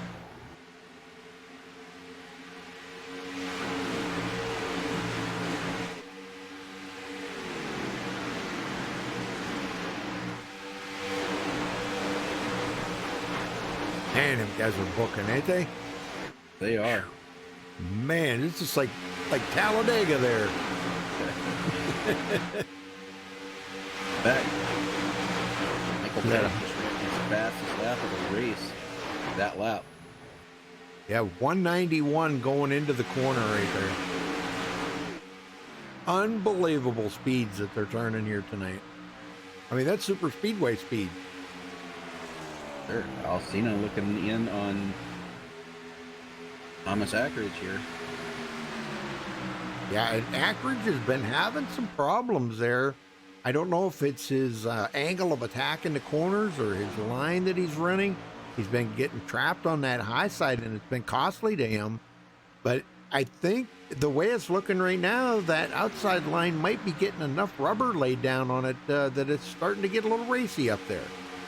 Man, them guys are booking, ain't they? They are. Man, it's just like Talladega there. Back. Michael Pegg just ran his fastest lap of the race. That lap. Yeah, 191 going into the corner right there. Unbelievable speeds that they're turning here tonight. I mean, that's super speedway speed. Sure. Alcina looking in on Thomas Ackridge here. Yeah, and Ackridge has been having some problems there. I don't know if it's his angle of attack in the corners or his line that he's running. He's been getting trapped on that high side, and it's been costly to him. But I think the way it's looking right now, that outside line might be getting enough rubber laid down on it that it's starting to get a little racy up there.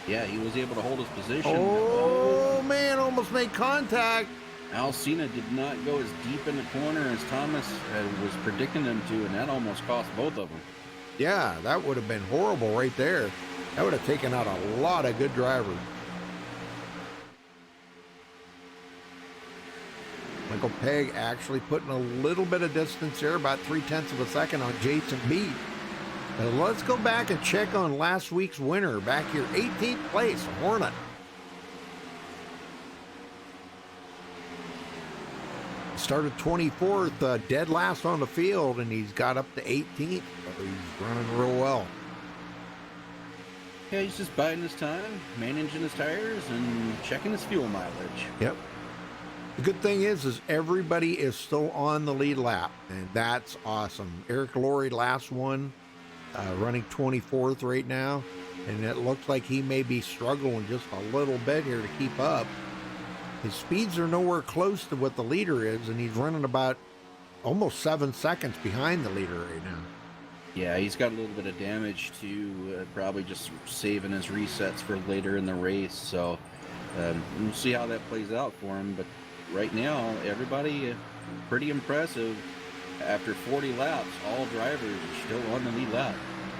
Yeah, he was able to hold his position. Oh, man, almost made contact. Alcina did not go as deep in the corner as Thomas was predicting him to, and that almost cost both of them. Yeah, that would have been horrible right there. That would have taken out a lot of good drivers. Michael Pegg actually putting a little bit of distance here, about 0.3 of a second on Jason Beach. Let's go back and check on last week's winner. Back here, 18th place, Hornet. Started 24th, dead last on the field, and he's got up to 18th. So he's running real well. Yeah, he's just biding his time, managing his tires, and checking his fuel mileage. Yep. The good thing is everybody is still on the lead lap, and that's awesome. Eric Laurie, last one, running 24th right now, and it looks like he may be struggling just a little bit here to keep up. His speeds are nowhere close to what the leader is, and he's running about almost 7 seconds behind the leader right now. Yeah, he's got a little bit of damage too, probably just saving his resets for later in the race. So we'll see how that plays out for him. But right now, everybody pretty impressive. After 40 laps, all drivers are still on the lead lap.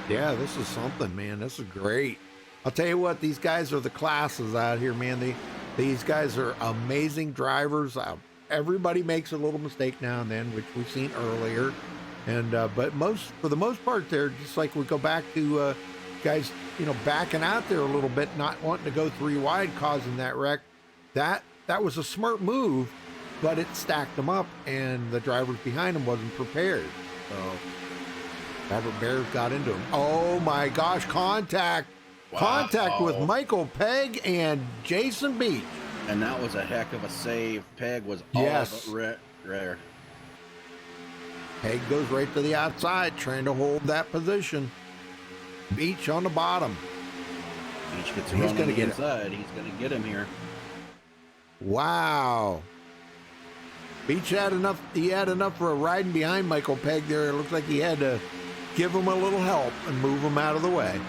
Yeah, this is something, man. This is great. I'll tell you what, these guys are the classes out here, man. These guys are amazing drivers. Everybody makes a little mistake now and then, which we've seen earlier. And but for the most part, they're just like we go back to guys, backing out there a little bit, not wanting to go 3 wide, causing that wreck. That was a smart move, but it stacked them up, and the drivers behind them wasn't prepared. So Robert Bears got into him. Oh my gosh, contact! Wow. Contact with Michael Pegg and Jason Beach. And that was a heck of a save. Pegg was Yes. all but rare. Pegg goes right to the outside, trying to hold that position. Beach on the bottom. Beach gets He's run gonna on the get it. inside. He's going to get him here. Wow. Beach had enough. He had enough for a riding behind Michael Pegg there. It looks like he had to give him a little help and move him out of the way.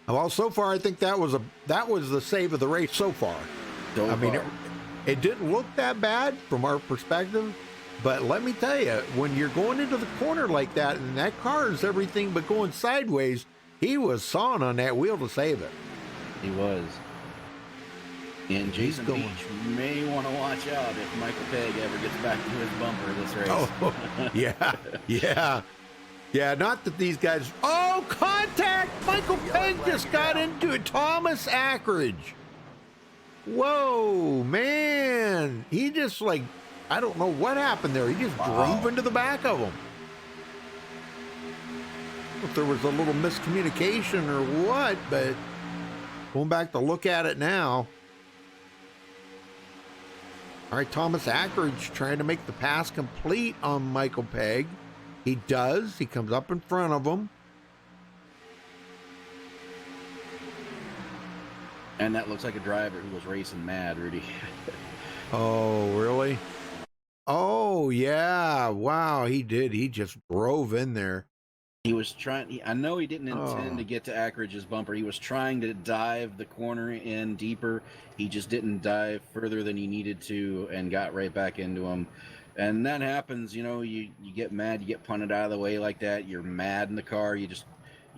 Well, so far I think that was the save of the race so far. So I mean, far. it didn't look that bad from our perspective, but let me tell you, when you're going into the corner like that, and that car is everything but going sideways, he was sawing on that wheel to save it. He was. And Jason going. Beach may want to watch out if Michael Pegg ever gets back to his bumper this race. Oh, yeah. Yeah, not that these guys... Oh, contact! Michael Pegg just got into it. Thomas Ackridge. Whoa, man. He just, I don't know what happened there. He just drove into the back of him. If there was a little miscommunication or what, but going back to look at it now. All right, Thomas Ackridge trying to make the pass complete on Michael Pegg. He does. He comes up in front of him. And that looks like a driver who was racing mad, Rudy. Oh, really? Oh, yeah. Wow, he did. He just drove in there. He was trying... I know he didn't intend to get to Ackridge's bumper. He was trying to dive the corner in deeper. He just didn't dive further than he needed to and got right back into him. And that happens, you get mad, you get punted out of the way like that. You're mad in the car. You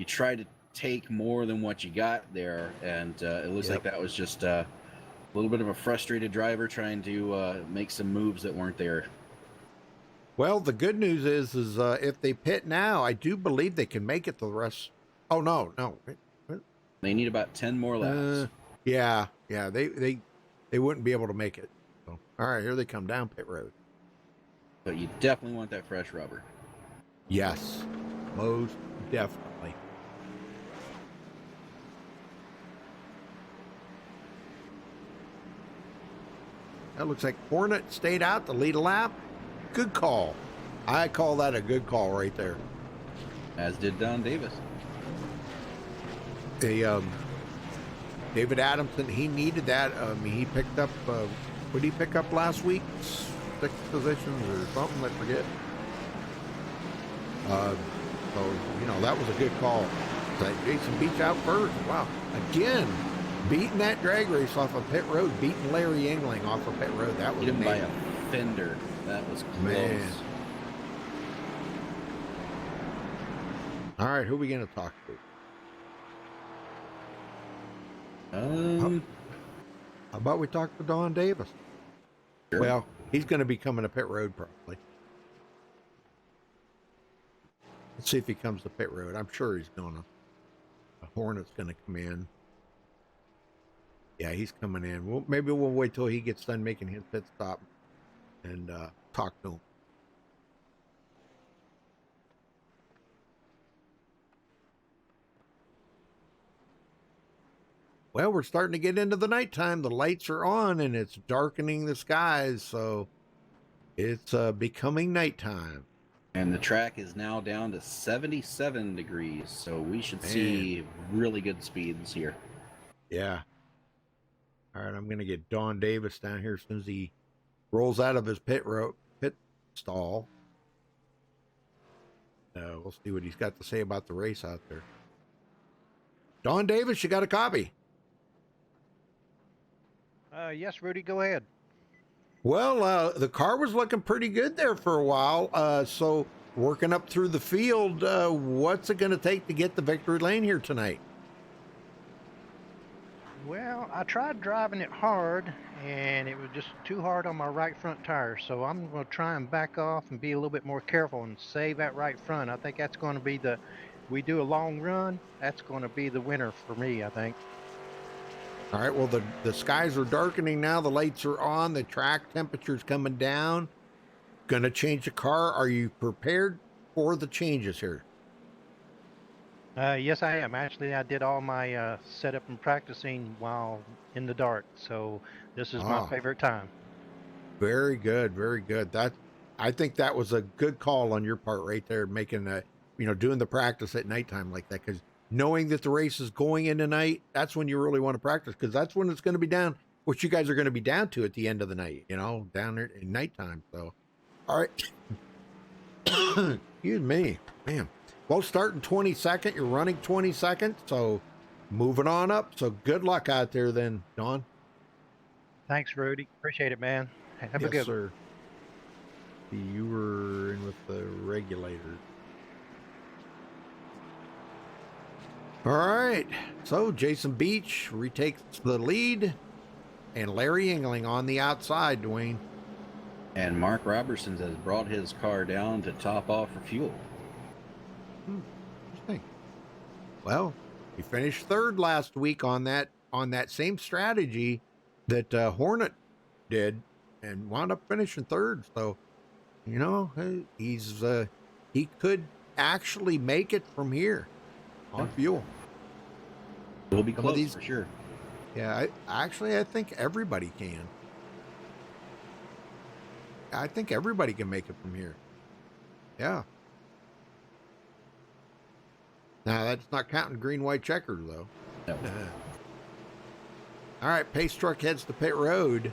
try to take more than what you got there. And it looks like that was just a little bit of a frustrated driver trying to make some moves that weren't there. Well, the good news is if they pit now, I do believe they can make it to the rest. Oh, no. They need about 10 more laps. Yeah, they wouldn't be able to make it. So, all right, here they come down pit road. But you definitely want that fresh rubber. Yes, most definitely. That looks like Hornet stayed out to lead a lap. Good call. I call that a good call right there. As did Don Davis. David Adamson, he needed that. He picked up, what did he pick up last week? 6 positions or something, I forget. So, that was a good call. Jason Beach out first. Wow. Again, beating that drag race off of pit road, beating Larry Yingling off of pit road. That was Hit him by amazing. a fender. That was close. Man. All right, who are we going to talk to? How about we talk to Don Davis? Sure. Well, he's going to be coming to pit road probably. Let's see if he comes to pit road. I'm sure he's going to. The Hornet's going to come in. Yeah, he's coming in. Maybe we'll wait till he gets done making his pit stop and talk to him. Well, we're starting to get into the nighttime. The lights are on and it's darkening the skies, so it's becoming nighttime. And the track is now down to 77 degrees, so we should see really good speeds here. Yeah. All right, I'm going to get Don Davis down here as soon as he rolls out of his pit stall. We'll see what he's got to say about the race out there. Don Davis, you got a copy? Yes, Rudy, go ahead. Well, the car was looking pretty good there for a while. So working up through the field, what's it going to take to get the victory lane here tonight? Well, I tried driving it hard, and it was just too hard on my right front tire. So I'm going to try and back off and be a little bit more careful and save that right front. I think that's going to be we do a long run, that's going to be the winner for me, I think. All right, well, the skies are darkening now. The lights are on. The track temperature's coming down. Going to change the car. Are you prepared for the changes here? Yes, I am. Actually, I did all my setup and practicing while in the dark. So this is my favorite time. Very good. Very good. I think that was a good call on your part right there, making that, doing the practice at nighttime like that, because knowing that the race is going in tonight, that's when you really want to practice, because that's when it's going to be down, what you guys are going to be down to at the end of the night, down there in nighttime. So, all right. Excuse me. Man. Well, starting 22nd, you're running 22nd, so moving on up. So good luck out there then, Don. Thanks, Rudy. Appreciate it, man. Have a good one. Sir. You were in with the regulators. All right, so Jason Beach retakes the lead, and Larry Yingling on the outside, Dwayne. And Mark Robertson has brought his car down to top off for fuel. Interesting. Well, he finished third last week on that same strategy that Hornet did, and wound up finishing third. So, he could actually make it from here on fuel. We'll be close for sure. Yeah, I think everybody can. I think everybody can make it from here. Yeah. Now, that's not counting green, white checkers, though. No. All right, pace truck heads to pit road.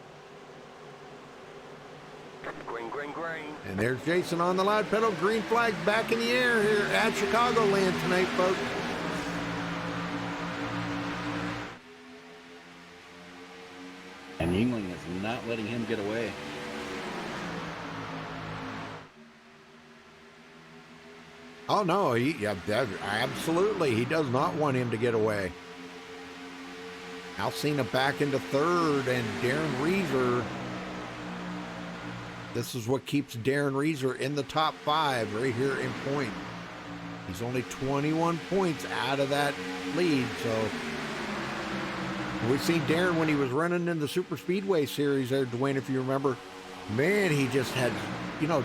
Green, green, green. And there's Jason on the loud pedal. Green flag back in the air here at Chicagoland tonight, folks. And Yingling is not letting him get away. Oh, no, absolutely. He does not want him to get away. Alcina back into third, and Darren Reeser. This is what keeps Darren Reeser in the top 5 right here in point. He's only 21 points out of that lead, so we've seen Darren when he was running in the Super Speedway Series there, Dwayne, if you remember. Man, he just had,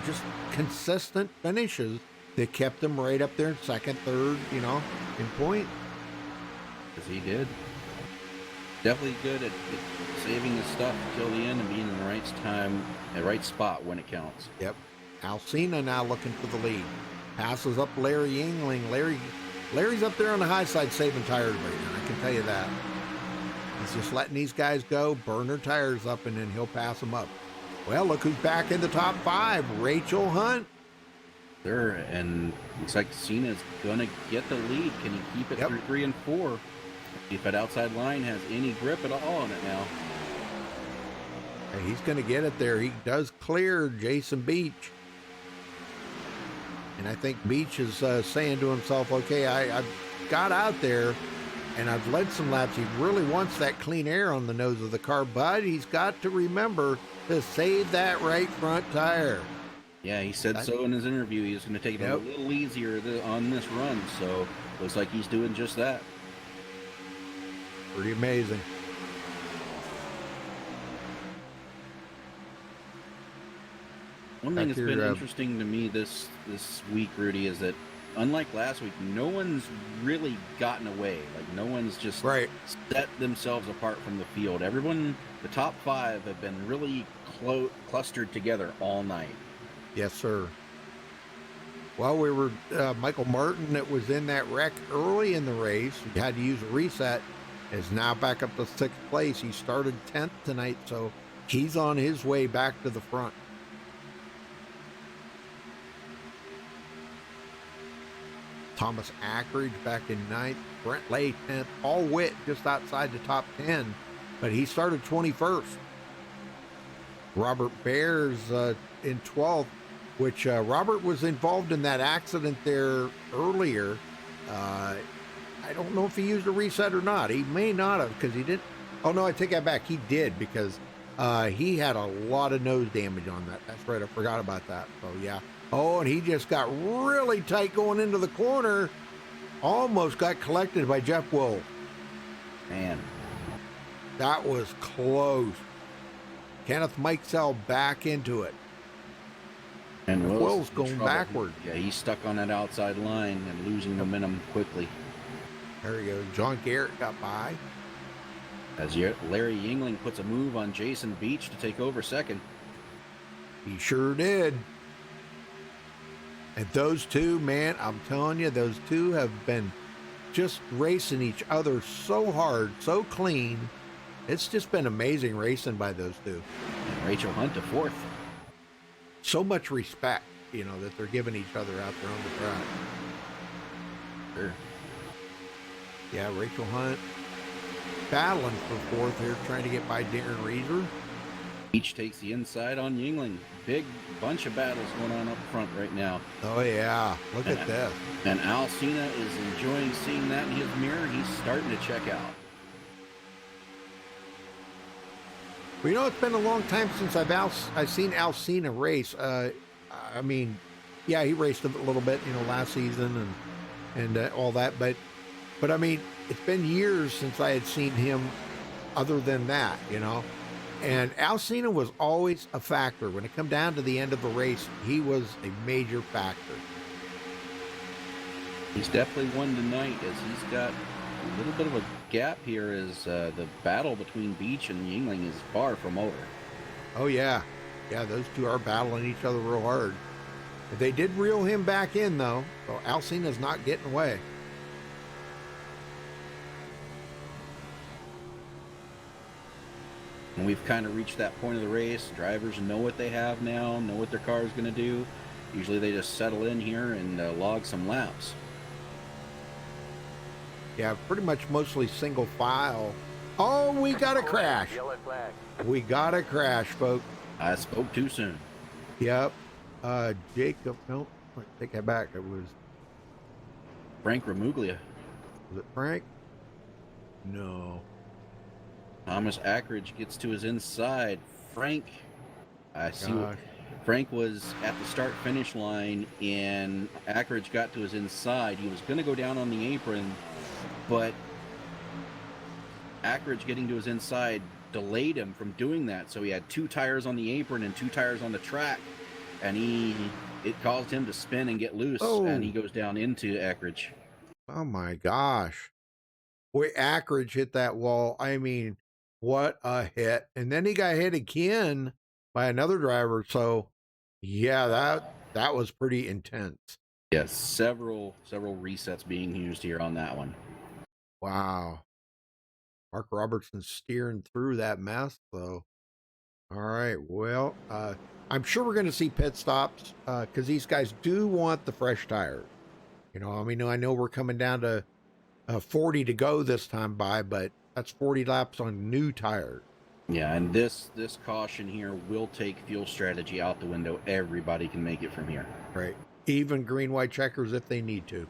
just consistent finishes that kept him right up there in second, third, in point. Because he did. Definitely good at saving his stuff till the end and being in the right time, the right spot when it counts. Yep. Alcina now looking for the lead. Passes up Larry Yingling. Larry's up there on the high side saving tires right now, I can tell you that. He's just letting these guys go, burn their tires up, and then he'll pass them up. Well, look who's back in the top 5. Rachel Hunt. Sure, and looks like Cena's going to get the lead. Can he keep it through 3 and 4? See if that outside line has any grip at all on it now. Hey, he's going to get it there. He does clear Jason Beach. And I think Beach is saying to himself, okay, I've got out there and I've led some laps. He really wants that clean air on the nose of the car, but he's got to remember to save that right front tire. Yeah, he said so in his interview. He was going to take it a little easier on this run, so looks like he's doing just that. Pretty amazing. One thing that's been interesting to me this week, Rudy, is that unlike last week, no one's really gotten away. Like, no one's just set themselves apart from the field. Everyone, the top 5, have been really clustered together all night. Yes, sir. Well, we were Michael Martin, that was in that wreck early in the race. He had to use a reset. Is now back up to 6th place. He started 10th tonight, so he's on his way back to the front. Thomas Ackridge back in 9th. Brent Lay 10th. Paul Witt just outside the top 10, but he started 21st. Robert Bears in 12th, which Robert was involved in that accident there earlier. I don't know if he used a reset or not. He may not have, because he didn't. Oh, no, I take that back. He did, because he had a lot of nose damage on that. That's right. I forgot about that. So, yeah. Oh, and he just got really tight going into the corner. Almost got collected by Jeff Wolf. Man. That was close. Kenneth Mikesell back into it. And Will's going backward. Yeah, he's stuck on that outside line and losing momentum quickly. There you go. John Garrett got by. As Larry Yingling puts a move on Jason Beach to take over second. He sure did. And those two, man, I'm telling you, those two have been just racing each other so hard, so clean. It's just been amazing racing by those two. And Rachel Hunt to 4th. So much respect, you know, that they're giving each other out there on the track. Sure. Yeah, Rachel Hunt battling for 4th here, trying to get by Darren Reeser. Beach takes the inside on Yingling. Big bunch of battles going on up front right now. Oh, yeah. Look at this. And Al Cena is enjoying seeing that in his mirror. He's starting to check out. Well, you know, it's been a long time since I've seen Al Cena race. I mean, yeah, he raced a little bit, you know, last season and all that. But I mean, it's been years since I had seen him other than that, you know. And Al Cena was always a factor. When it come down to the end of the race, he was a major factor. He's definitely won tonight, as he's got a little bit of a gap here as the battle between Beach and Yingling is far from over. Oh, yeah. Yeah, those two are battling each other real hard. But they did reel him back in, though. So Al Cena's not getting away. And we've kind of reached that point of the race. Drivers know what they have now, know what their car is going to do. Usually they just settle in here and log some laps. Yeah, pretty much mostly single file. Oh, we got a crash. We got a crash, folks. I spoke too soon. Yep. Jacob, no, take that back. It was Frank Ramuglia. Was it Frank? No. Thomas Ackridge gets to his inside. Frank, I see. Frank was at the start-finish line, and Ackridge got to his inside. He was going to go down on the apron, but Ackridge getting to his inside delayed him from doing that. So he had 2 tires on the apron and 2 tires on the track, and it caused him to spin and get loose, and he goes down into Ackridge. Oh my gosh. Boy, Ackridge hit that wall. I mean, what a hit. And then he got hit again by another driver. So yeah, that was pretty intense. Yes, several resets being used here on that one. Wow. Mark Robertson steering through that mess, though. All right, well, I'm sure we're going to see pit stops because these guys do want the fresh tires. You know, I mean, I know we're coming down to 40 to go this time by, but that's 40 laps on new tires. Yeah, and this caution here will take fuel strategy out the window. Everybody can make it from here. Right. Even green, white checkers if they need to.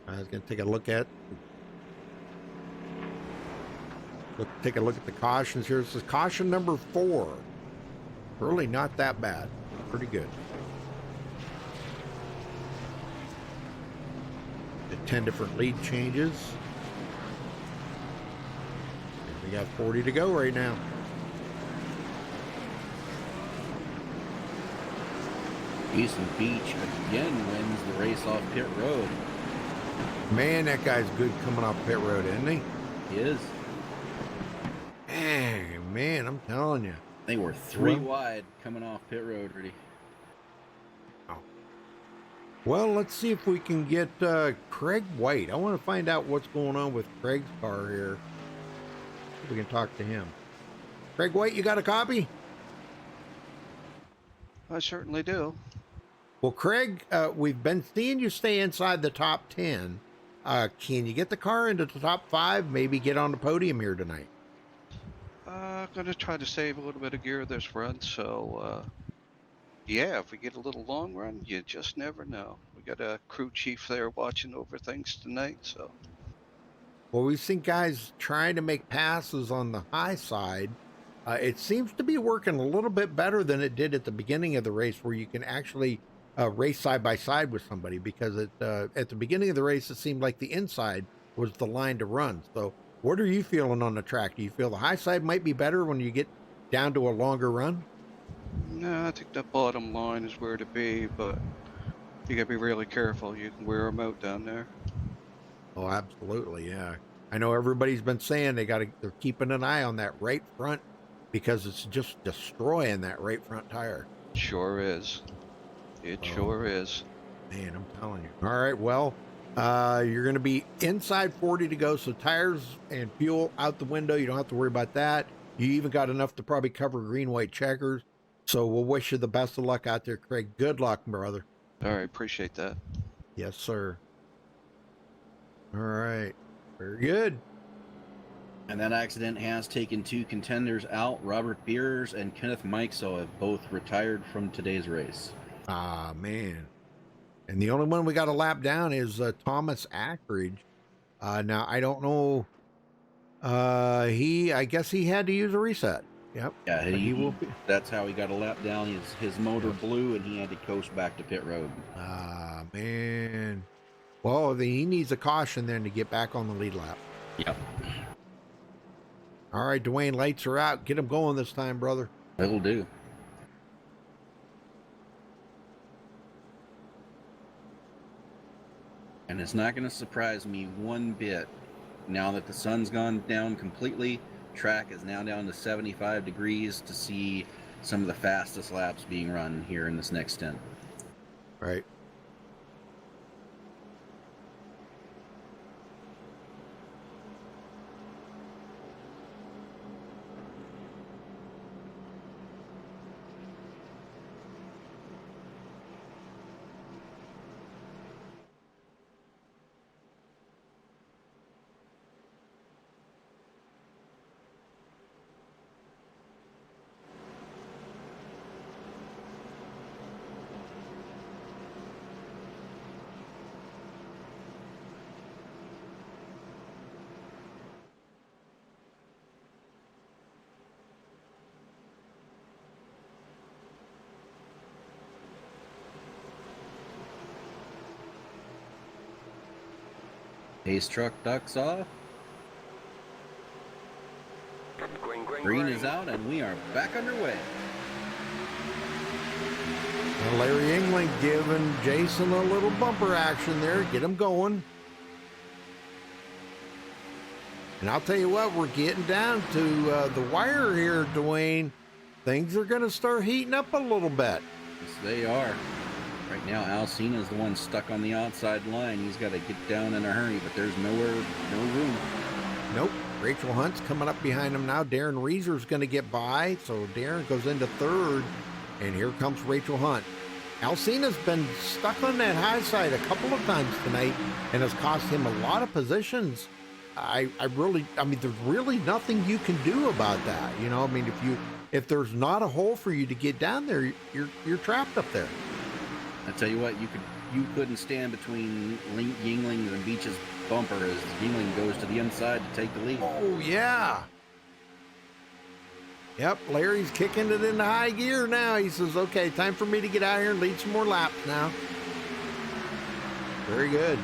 I was going to take a look at the cautions here. This is caution number 4. Really not that bad. Pretty good. The 10 different lead changes. We got 40 to go right now. Jason Beach again wins the race off pit road. Man, that guy's good coming off pit road, isn't he? He is. Hey, man, I'm telling you. They were 3 wide coming off pit road, Rudy. Well, let's see if we can get Craig White. I want to find out what's going on with Craig's car here. See if we can talk to him. Craig White, you got a copy? I certainly do. Well, Craig, we've been seeing you stay inside the top 10. Can you get the car into the top 5? Maybe get on the podium here tonight? I'm going to try to save a little bit of gear this run, so yeah, if we get a little long run, you just never know. We got a crew chief there watching over things tonight, so. Well, we've seen guys trying to make passes on the high side. It seems to be working a little bit better than it did at the beginning of the race, where you can actually race side by side with somebody, because at the beginning of the race, it seemed like the inside was the line to run. So what are you feeling on the track? Do you feel the high side might be better when you get down to a longer run? No, I think the bottom line is where to be, but you got to be really careful. You can wear them out down there. Oh, absolutely, yeah. I know everybody's been saying they're keeping an eye on that right front, because it's just destroying that right front tire. Sure is. It sure is. Man, I'm telling you. All right, well, you're going to be inside 40 to go, so tires and fuel out the window. You don't have to worry about that. You even got enough to probably cover green, white checkers. So we'll wish you the best of luck out there, Craig. Good luck, brother. All right, appreciate that. Yes, sir. All right. Very good. And that accident has taken 2 contenders out. Robert Beers and Kenneth Mikeso have both retired from today's race. Ah, man. And the only one we got a lap down is Thomas Ackridge. Now, I don't know. I guess he had to use a reset. Yep. Yeah, he will. That's how he got a lap down. His motor blew, and he had to coast back to pit road. Ah, man. Well, he needs a caution then to get back on the lead lap. Yep. All right, Dwayne, lights are out. Get him going this time, brother. That'll do. And it's not going to surprise me one bit now that the sun's gone down completely. Track is now down to 75 degrees to see some of the fastest laps being run here in this next stint. Right. Ace truck ducks off. Green is out, and we are back underway. Well, Larry England giving Jason a little bumper action there. Get him going. And I'll tell you what, we're getting down to the wire here, Dwayne. Things are going to start heating up a little bit. Yes, they are. Right now, Alcina's the one stuck on the outside line. He's got to get down in a hurry, but there's no room. Nope. Rachel Hunt's coming up behind him now. Darren Reeser's going to get by, so Darren goes into third, and here comes Rachel Hunt. Alcina's been stuck on that high side a couple of times tonight and has cost him a lot of positions. I mean, there's really nothing you can do about that. You know, I mean, if there's not a hole for you to get down there, you're trapped up there. I tell you what, you couldn't stand between Yingling and Beach's bumper as Yingling goes to the inside to take the lead. Oh yeah. Yep, Larry's kicking it into high gear now. He says, okay, time for me to get out here and lead some more laps now. Very good.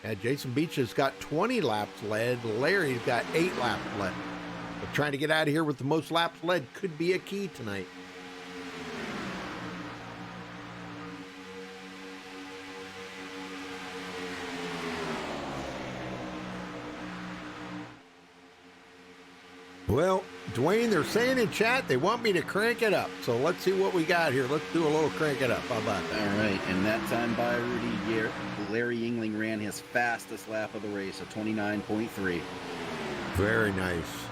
Yeah, Jason Beach has got 20 laps led. Larry's got 8 laps led. But trying to get out of here with the most laps led could be a key tonight. Well, Dwayne, they're saying in chat they want me to crank it up. So let's see what we got here. Let's do a little crank it up. How about that? All right, and that time by Rudy, Larry Yingling ran his fastest lap of the race, a 29.3. Very nice.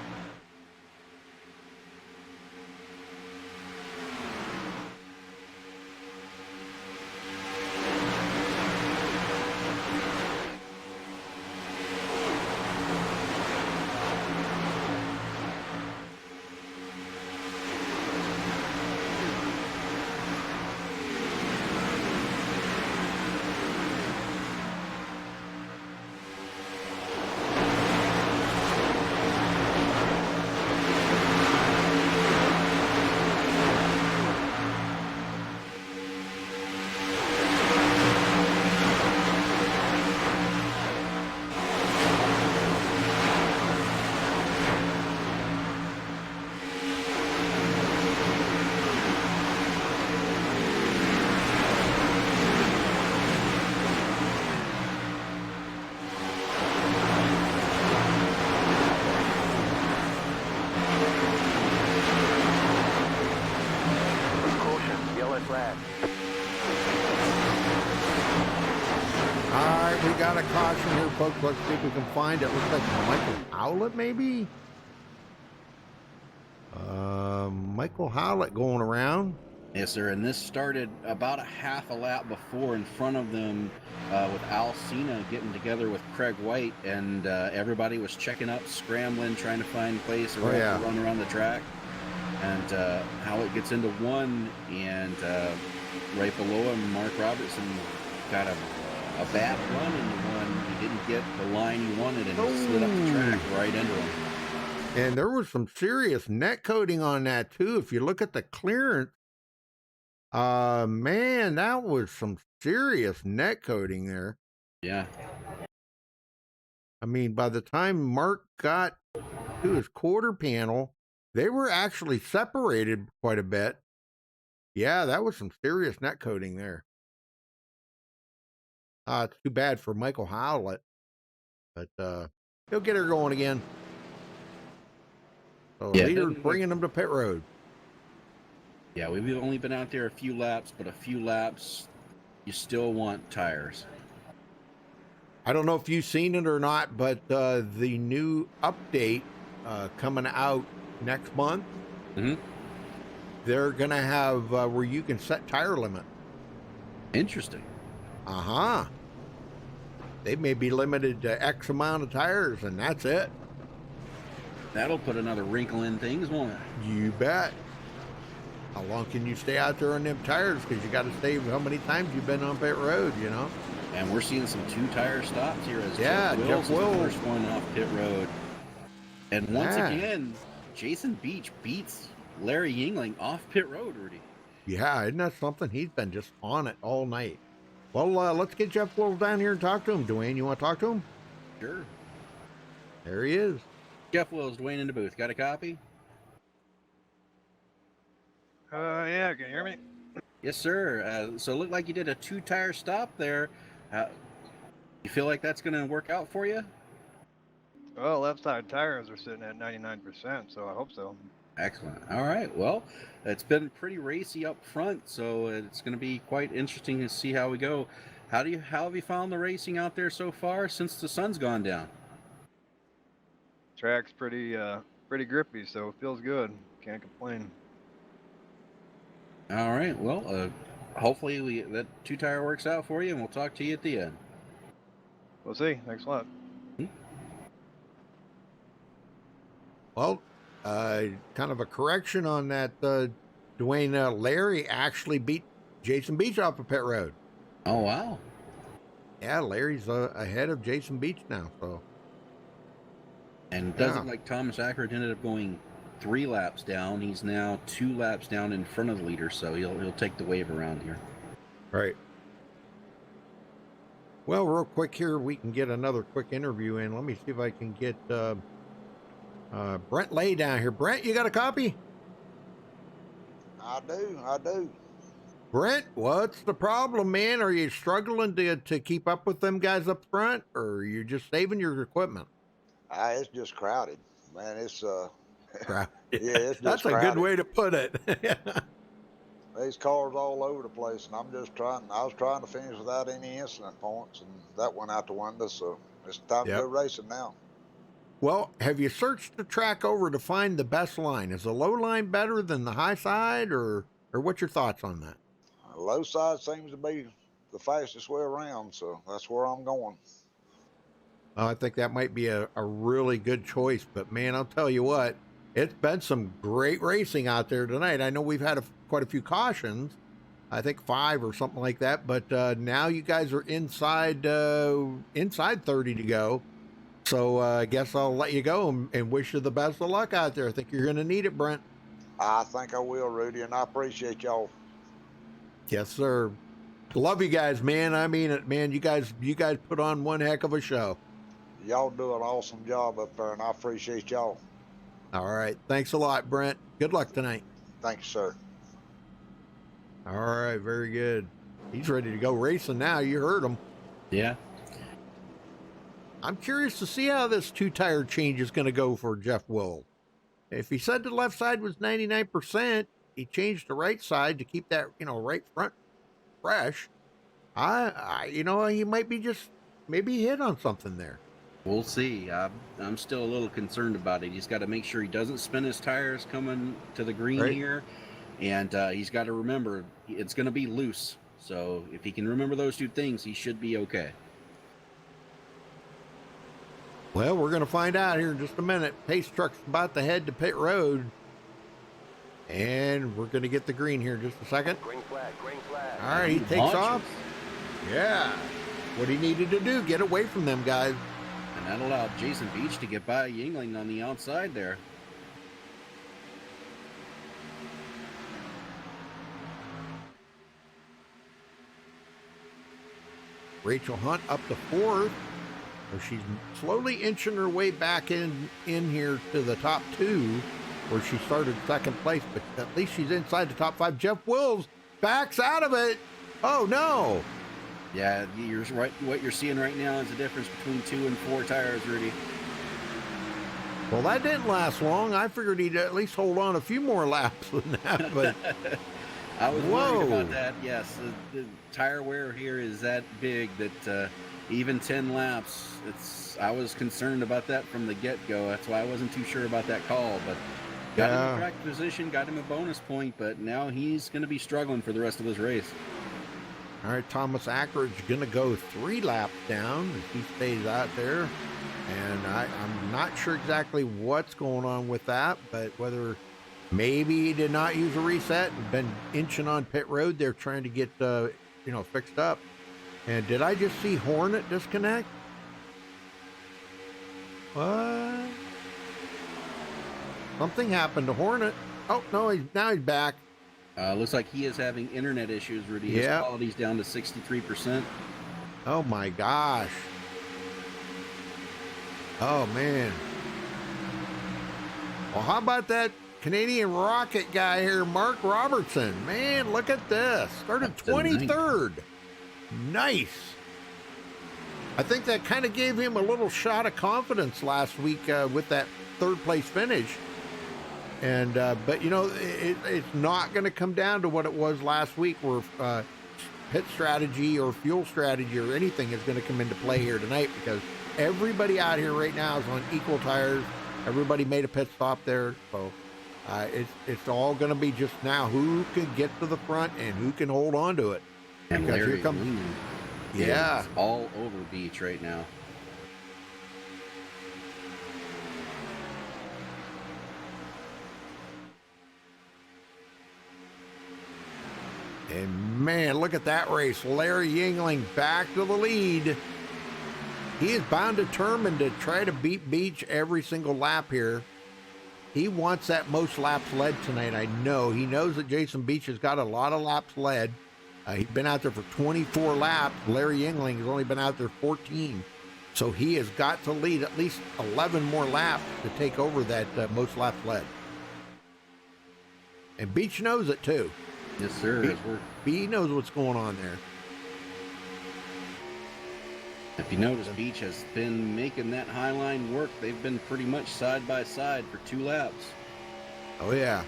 Got a caution here, folks. Let's see if we can find it. Looks like Michael Howlett, maybe? Michael Howlett going around. Yes, sir. And this started about a half a lap before in front of them with Alcina getting together with Craig White, and everybody was checking up, scrambling, trying to find a place to run around the track. And Howlett gets into one, and right below him, Mark Robertson got a bad run into one. He didn't get the line he wanted, and he slid up the track right into him. And there was some serious net coating on that too. If you look at the clearance, man, that was some serious net coating there. Yeah. I mean, by the time Mark got to his quarter panel, they were actually separated quite a bit. Yeah, that was some serious net coating there. It's too bad for Michael Howlett, but he'll get her going again. So yeah, leader's bringing him to pit road. Yeah, we've only been out there a few laps, but a few laps, you still want tires. I don't know if you've seen it or not, but the new update coming out next month, they're going to have where you can set tire limit. Interesting. Uh-huh. They may be limited to X amount of tires, and that's it. That'll put another wrinkle in things, won't it? You bet. How long can you stay out there on them tires? Because you got to save how many times you've been on pit road, you know? And we're seeing some 2-tire stops here as Jeff Wills is Wills. the first one off pit road. And once again, Jason Beach beats Larry Yingling off pit road, Rudy. Yeah, isn't that something? He's been just on it all night. Well, let's get Jeff Wills down here and talk to him. Dwayne, you want to talk to him? Sure. There he is. Jeff Wills, Dwayne in the booth. Got a copy? Yeah, can you hear me? Yes, sir. So it looked like you did a 2-tire stop there. You feel like that's going to work out for you? Well, left side tires are sitting at 99%, so I hope so. Excellent. All right. Well, it's been pretty racy up front, so it's going to be quite interesting to see how we go. How have you found the racing out there so far since the sun's gone down? Track's pretty grippy, so it feels good. Can't complain. All right. Well, hopefully that 2-tire works out for you, and we'll talk to you at the end. We'll see. Thanks a lot. Well, kind of a correction on that, Dwayne. Larry actually beat Jason Beach off of pit road. Oh, wow. Yeah, Larry's ahead of Jason Beach now. So, And it doesn't like Thomas Ackert ended up going 3 laps down. He's now 2 laps down in front of the leader, so he'll take the wave around here. Right. Well, real quick here, we can get another quick interview in. Let me see if I can get Brent Lay down here. Brent, you got a copy? I do. Brent, what's the problem, man? Are you struggling to keep up with them guys up front, or are you just saving your equipment? It's just crowded, man. It's Crowded. yeah, it's just That's a crowded. good way to put it. There's cars all over the place, and I was trying to finish without any incident points, and that went out the window. So it's time to go racing now. Well, have you searched the track over to find the best line? Is the low line better than the high side, or what's your thoughts on that? The low side seems to be the fastest way around, so that's where I'm going. I think that might be a really good choice, but man, I'll tell you what, it's been some great racing out there tonight. I know we've had quite a few cautions, I think 5 or something like that, but now you guys are inside 30 to go. So I guess I'll let you go and wish you the best of luck out there. I think you're going to need it, Brent. I think I will, Rudy, and I appreciate y'all. Yes, sir. Love you guys, man. I mean it, man. You guys put on one heck of a show. Y'all do an awesome job up there, and I appreciate y'all. All right. Thanks a lot, Brent. Good luck tonight. Thank you, sir. All right. Very good. He's ready to go racing now. You heard him. Yeah. I'm curious to see how this 2-tire change is going to go for Jeff Will. If he said the left side was 99%, he changed the right side to keep that, right front fresh. He might be maybe hit on something there. We'll see. I'm still a little concerned about it. He's got to make sure he doesn't spin his tires coming to the green here. And he's got to remember it's going to be loose. So if he can remember those 2 things, he should be okay. Well, we're going to find out here in just a minute. Pace truck's about to head to pit road. And we're going to get the green here in just a second. Green flag, green flag. All right, he takes off. Yeah. What he needed to do, get away from them guys. And that allowed Jason Beach to get by Yingling on the outside there. Rachel Hunt up to 4th. She's slowly inching her way back in here to the top 2, where she started 2nd place, but at least she's inside the top 5. Jeff Wills backs out of it. Oh, no. Yeah, you're right. What you're seeing right now is the difference between 2 and 4 tires, Rudy. Well, that didn't last long. I figured he'd at least hold on a few more laps than that, but I was worried about that. Yes, the tire wear here is that big that even 10 laps, I was concerned about that from the get-go. That's why I wasn't too sure about that call, but got him in track position, got him a bonus point, but now he's going to be struggling for the rest of this race. All right, Thomas Ackeridge going to go 3 laps down as he stays out there. And I'm not sure exactly what's going on with that, but whether maybe he did not use a reset and been inching on pit road, they're trying to get, fixed up. And did I just see Hornet disconnect? What? Something happened to Hornet. Oh, no, now he's back. Looks like he is having internet issues, Rudy. His quality's down to 63%. Oh, my gosh. Oh, man. Well, how about that Canadian rocket guy here, Mark Robertson? Man, look at this. Started 23rd. Nice. I think that kind of gave him a little shot of confidence last week with that 3rd place finish. And but it's not going to come down to what it was last week, where pit strategy or fuel strategy or anything is going to come into play here tonight, because everybody out here right now is on equal tires. Everybody made a pit stop there, so it's all going to be just now who can get to the front and who can hold on to it. And Because Larry here comes, Lehman yeah, is all over Beach right now. and man, look at that race. Larry Yingling back to the lead. He is bound determined to try to beat Beach every single lap here. He wants that most laps led tonight. I know. He knows that Jason Beach has got a lot of laps led. He's been out there for 24 laps. Larry Yingling has only been out there 14. So he has got to lead at least 11 more laps to take over that most laps led. And Beach knows it too. Yes, sir. He knows what's going on there. If you notice, Beach has been making that high line work. They've been pretty much side by side for 2 laps. Oh, yeah.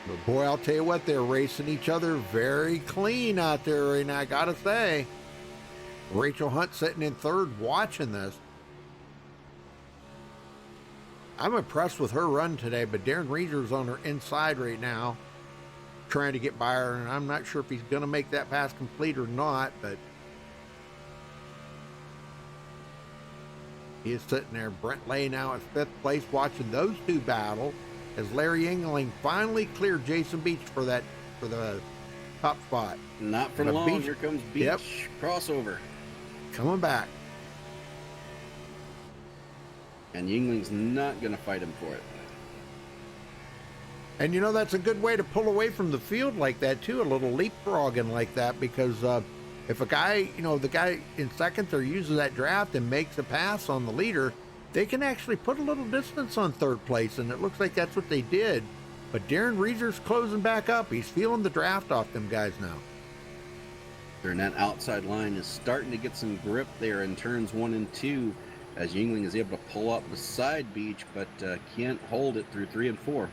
But boy, I'll tell you what, they're racing each other very clean out there right now, I gotta say. Rachel Hunt sitting in third watching this. I'm impressed with her run today, but Darren Reeder's on her inside right now, trying to get by her, and I'm not sure if he's going to make that pass complete or not, but he is sitting there. Brent Lay now at 5th place watching those two battle as Larry Yingling finally cleared Jason Beach for the top spot. Not for long. Beach, here comes Beach. Yep. Crossover. Coming back. And Yingling's not going to fight him for it. And you know, that's a good way to pull away from the field like that too, a little leapfrogging like that, because if a guy, the guy in second there uses that draft and makes a pass on the leader, they can actually put a little distance on third place, and it looks like that's what they did. But Darren Reeder's closing back up. He's feeling the draft off them guys now. And that outside line is starting to get some grip there in turns 1 and 2, as Yingling is able to pull up beside Beach, but can't hold it through 3 and 4.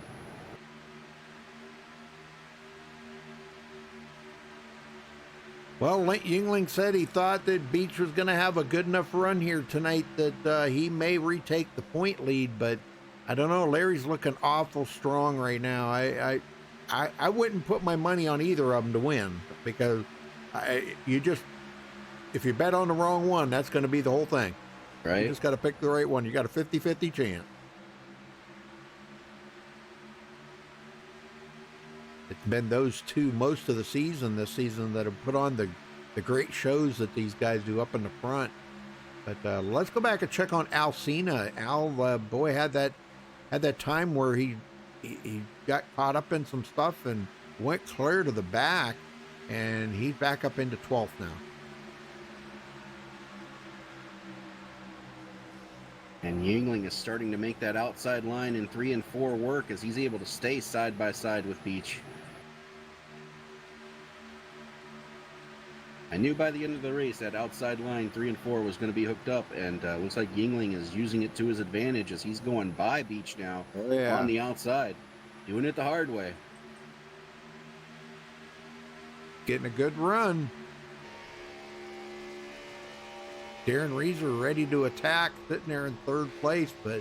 Well, Yingling said he thought that Beach was going to have a good enough run here tonight that he may retake the point lead, but I don't know. Larry's looking awful strong right now. I wouldn't put my money on either of them to win, because if you bet on the wrong one, that's going to be the whole thing. Right. You just got to pick the right one. You got a 50-50 chance. It's been those two most of the season this season that have put on the great shows that these guys do up in the front. But let's go back and check on Al Cena. Al, boy, had that time where he got caught up in some stuff and went clear to the back, and he's back up into 12th now. And Yingling is starting to make that outside line in 3 and 4 work, as he's able to stay side by side with Beach. I knew by the end of the race that outside line 3 and 4 was going to be hooked up, and looks like Yingling is using it to his advantage as he's going by Beach now on the outside, doing it the hard way. Getting a good run. Darren Reeser ready to attack, sitting there in third place, but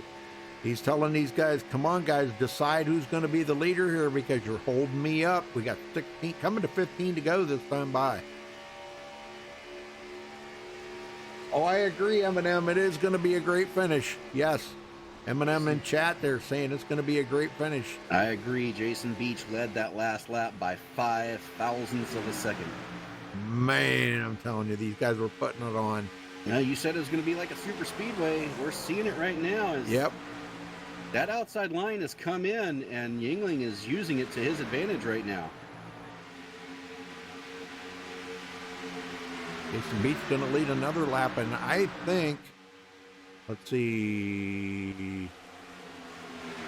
he's telling these guys, come on, guys, decide who's going to be the leader here, because you're holding me up. We got 16, coming to 15 to go this time by. Oh, I agree, Eminem. It is going to be a great finish. Yes. Eminem in chat there saying it's going to be a great finish. I agree. Jason Beach led that last lap by 5 thousandths of a second. Man, I'm telling you, these guys were putting it on. Now, you said it was going to be like a super speedway. We're seeing it right now. Yep. That outside line has come in, and Yingling is using it to his advantage right now. Jason Beach going to lead another lap, and I think, let's see.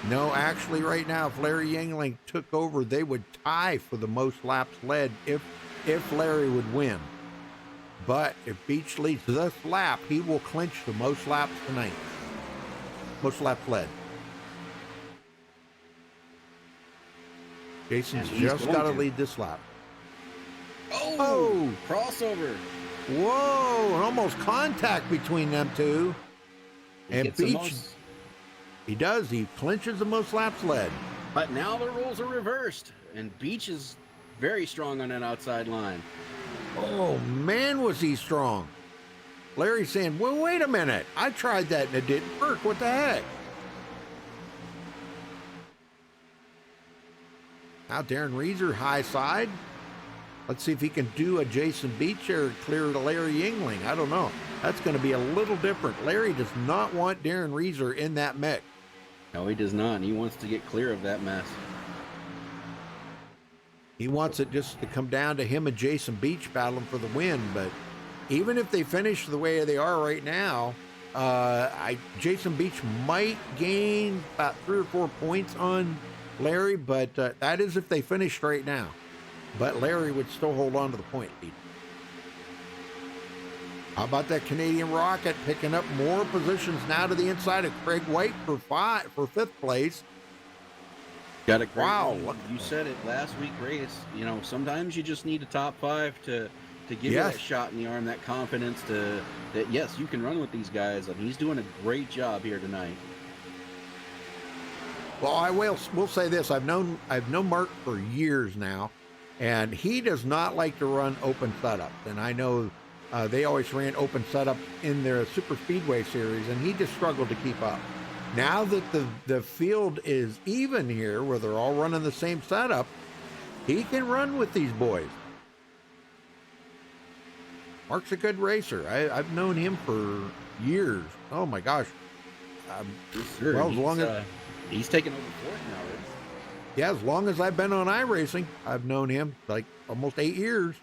No, actually right now, if Larry Yingling took over, they would tie for the most laps led if Larry would win. But if Beach leads this lap, he will clinch the most laps tonight. Most laps led. Jason's just got to lead this lap. Crossover. Whoa, and almost contact between them two. He And gets the Beach, most, he does. He clinches the most laps led. but now the rules are reversed, and Beach is very strong on that outside line. Oh, man, was he strong. Larry's saying, well, wait a minute. I tried that and it didn't work. What the heck? Now Darren Reeser, high side. Let's see if he can do a Jason Beach or clear to Larry Yingling. I don't know. That's going to be a little different. Larry does not want Darren Reeser in that mix. No, he does not. He wants to get clear of that mess. He wants it just to come down to him and Jason Beach battling for the win. But even if they finish the way they are right now, Jason Beach might gain about 3 or 4 points on Larry, but that is if they finish right now. But Larry would still hold on to the point lead. How about that Canadian Rocket picking up more positions now to the inside of Craig White for 5th place? Got it. Wow. You said it last week, race. You know, sometimes you just need a top 5 to give you Yes. that shot in the arm, that confidence that yes, you can run with these guys, and he's doing a great job here tonight. Well, I will say this. I've known Mark for years now, and he does not like to run open setups. And I know they always ran open setup in their Super Speedway series, and he just struggled to keep up. Now that the field is even here, where they're all running the same setup, he can run with these boys. Mark's a good racer. I've known him for years. Oh my gosh. Sure, well, as long as he's taking over 4th now, right? yeah, as long as I've been on iRacing, I've known him like almost 8 years.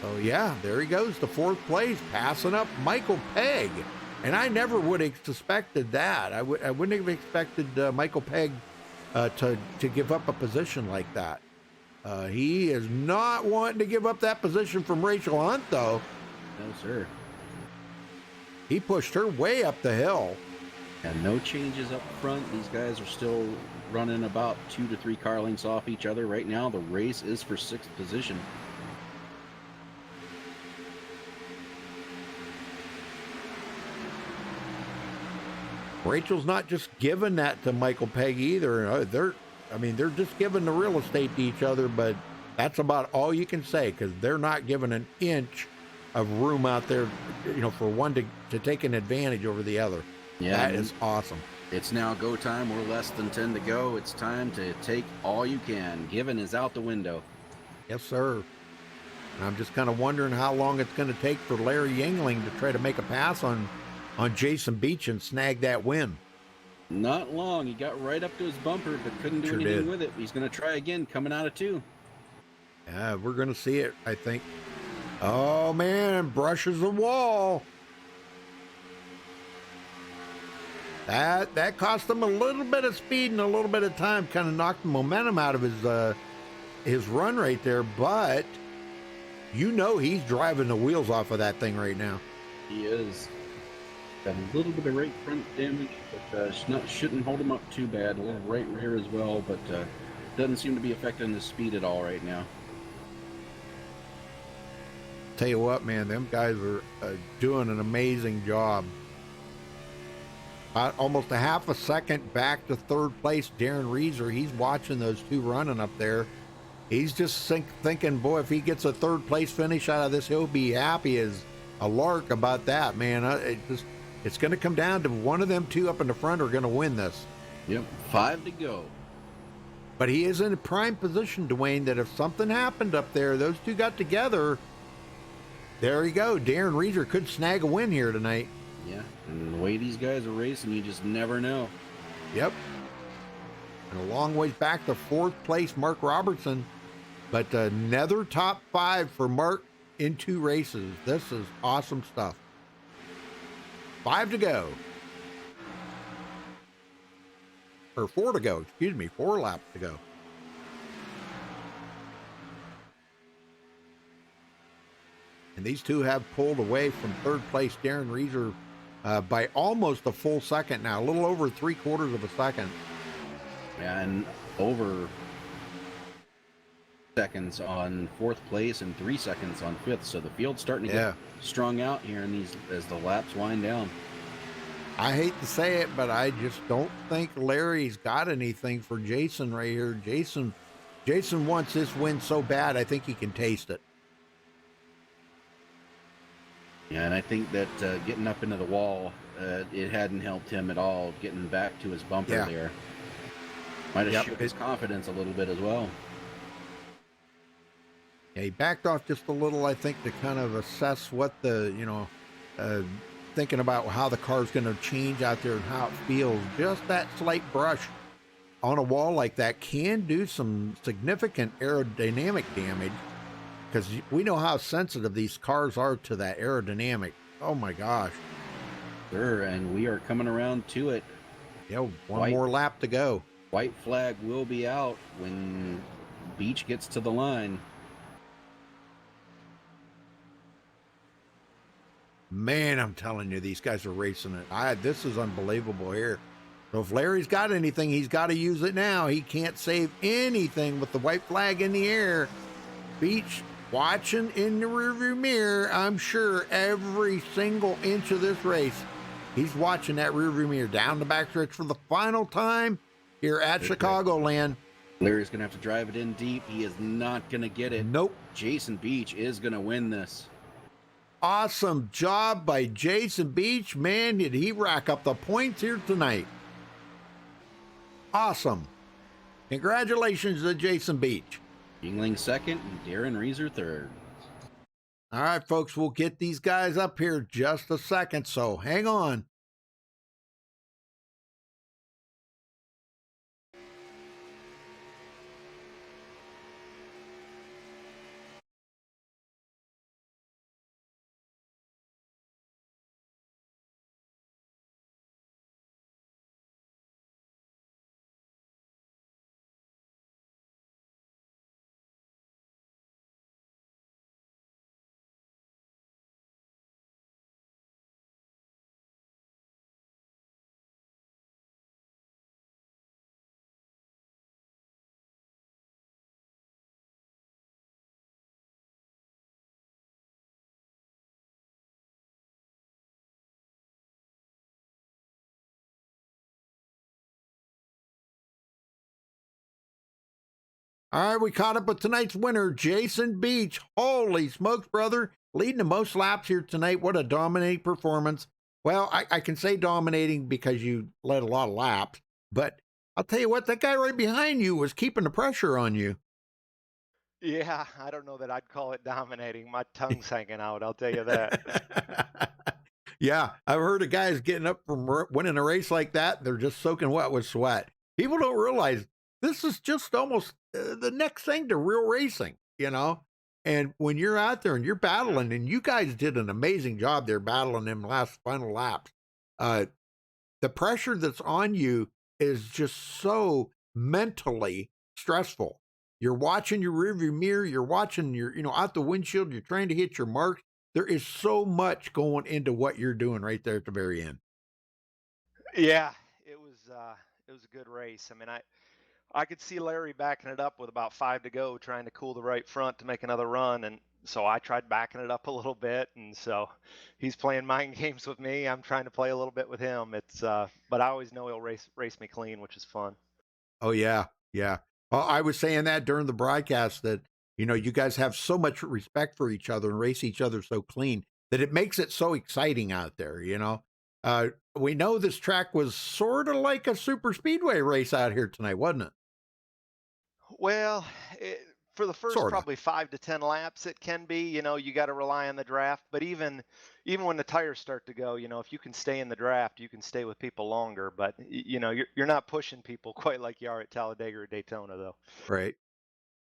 So yeah, there he goes to 4th place, passing up Michael Pegg. And I never would have suspected that. I wouldn't have expected Michael Pegg to give up a position like that. He is not wanting to give up that position from Rachel Hunt, though. No, sir. He pushed her way up the hill. And no changes up front. These guys are still running about 2 to 3 car lengths off each other right now. The race is for 6th position. Rachel's not just giving that to Michael Pegg either. They're just giving the real estate to each other, but that's about all you can say, because they're not giving an inch of room out there, for one to take an advantage over the other. Yeah, that is awesome. It's now go time. We're less than 10 to go. It's time to take all you can. Giving is out the window. Yes, sir. And I'm just kind of wondering how long it's going to take for Larry Yingling to try to make a pass on Jason Beach and snag that win. Not long. He got right up to his bumper, but couldn't do anything with it. He's going to try again, coming out of 2. Yeah, we're going to see it, I think. Oh, man, brushes the wall. That cost him a little bit of speed and a little bit of time, kind of knocked the momentum out of his run right there, but he's driving the wheels off of that thing right now. He is. Got a little bit of right front damage, but shouldn't hold him up too bad. A little right rear as well, but doesn't seem to be affecting his speed at all right now. Tell you what, man, them guys are doing an amazing job. Almost a half a second back to 3rd place, Darren Reeser. He's watching those 2 running up there. He's just thinking, boy, if he gets a 3rd place finish out of this, he'll be happy as a lark about that, man. It's going to come down to one of them 2 up in the front are going to win this. Yep, 5 to go. But he is in a prime position, Dwayne, that if something happened up there, those 2 got together, there you go. Darren Reeser could snag a win here tonight. Yeah, and the way these guys are racing, you just never know. Yep. And a long ways back to 4th place, Mark Robertson. But another top 5 for Mark in 2 races. This is awesome stuff. 5 to go. Or 4 to go, excuse me, 4 laps to go. And these 2 have pulled away from 3rd place, Darren Reeser, by almost a full second now, a little over 3/4 of a second. And over seconds on 4th place and 3 seconds on 5th. So the field's starting to get strung out here in these as the laps wind down. I hate to say it, but I just don't think Larry's got anything for Jason right here. Jason wants this win so bad, I think he can taste it. Yeah, and I think that getting up into the wall, it hadn't helped him at all. Getting back to his bumper there might have shook his confidence a little bit as well. Yeah, he backed off just a little, I think, to kind of assess what the, thinking about how the car's going to change out there and how it feels. Just that slight brush on a wall like that can do some significant aerodynamic damage, because we know how sensitive these cars are to that aerodynamic. Oh my gosh. Sure, and we are coming around to it. Yeah, one more lap to go. White flag will be out when Beach gets to the line. Man, I'm telling you, these guys are racing it. This is unbelievable here. So if Larry's got anything, he's got to use it now. He can't save anything with the white flag in the air. Beach watching in the rearview mirror, I'm sure, every single inch of this race. He's watching that rearview mirror down the backstretch for the final time here at Chicagoland. Larry's going to have to drive it in deep. He is not going to get it. Nope. Jason Beach is going to win this. Awesome job by Jason Beach. Man, did he rack up the points here tonight. Awesome. Congratulations to Jason Beach. Yingling second and Darren Reeser third. All right, folks, we'll get these guys up here just a second, so hang on. All right, we caught up with tonight's winner, Jason Beach. Holy smokes, brother. Leading the most laps here tonight. What a dominating performance. Well, I can say dominating because you led a lot of laps, but I'll tell you what, that guy right behind you was keeping the pressure on you. Yeah, I don't know that I'd call it dominating. My tongue's hanging out, I'll tell you that. Yeah, I've heard of guys getting up from winning a race like that. They're just soaking wet with sweat. People don't realize this is just almost the next thing to real racing, And when you're out there and you're battling, and you guys did an amazing job there battling them last final laps, the pressure that's on you is just so mentally stressful. You're watching your rearview mirror, you're watching your, out the windshield, you're trying to hit your mark. There is so much going into what you're doing right there at the very end. Yeah, it was a good race. I mean, I could see Larry backing it up with about 5 to go, trying to cool the right front to make another run, and so I tried backing it up a little bit, and so he's playing mind games with me. I'm trying to play a little bit with him. But I always know he'll race me clean, which is fun. Oh yeah, yeah. Well, I was saying that during the broadcast that you guys have so much respect for each other and race each other so clean that it makes it so exciting out there. We know this track was sort of like a super speedway race out here tonight, wasn't it? Well, for the first Sorta. probably 5 to 10 laps, it can be. You got to rely on the draft. But even when the tires start to go, if you can stay in the draft, you can stay with people longer. But you're not pushing people quite like you are at Talladega or Daytona, though. Right.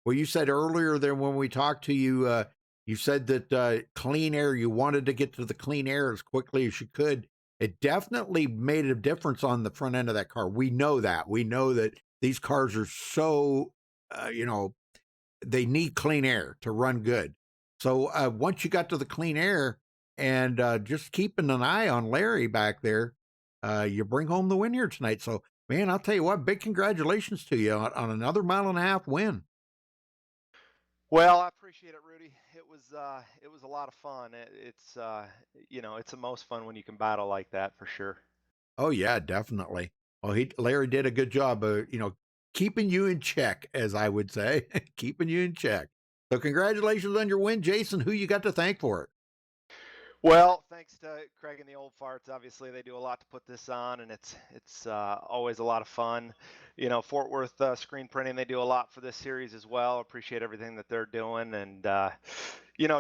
Well, you said earlier there when we talked to you, you said that clean air, you wanted to get to the clean air as quickly as you could. It definitely made a difference on the front end of that car. We know that. We know that these cars are so, they need clean air to run good. So once you got to the clean air and just keeping an eye on Larry back there, you bring home the win here tonight. So, man, I'll tell you what, big congratulations to you on another 1.5 mile win. Well, I appreciate it, Rudy. It was a lot of fun. It's it's the most fun when you can battle like that for sure. Oh yeah, definitely. Well, Larry did a good job of, keeping you in check, as I would say, keeping you in check. So congratulations on your win, Jason. Who you got to thank for it? Well, thanks to Craig and the Old Farts. Obviously, they do a lot to put this on, and it's always a lot of fun. Fort Worth Screen Printing, they do a lot for this series as well. Appreciate everything that they're doing, and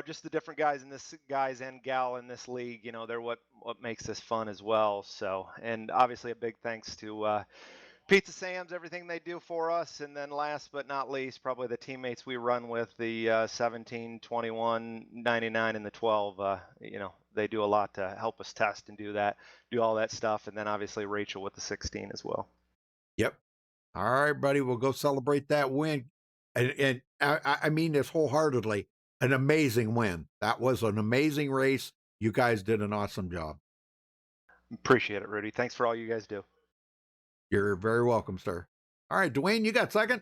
just the different guys and gal in this league. They're what makes this fun as well. So, and obviously a big thanks to Pizza Sam's, everything they do for us. And then last but not least, probably the teammates we run with, the 17, 21, 99, and the 12. They do a lot to help us test and do all that stuff. And then obviously Rachel with the 16 as well. Yep. All right, buddy. We'll go celebrate that win. And I mean this wholeheartedly. An amazing win. That was an amazing race. You guys did an awesome job. Appreciate it, Rudy. Thanks for all you guys do. You're very welcome, sir. All right, Dwayne, you got second?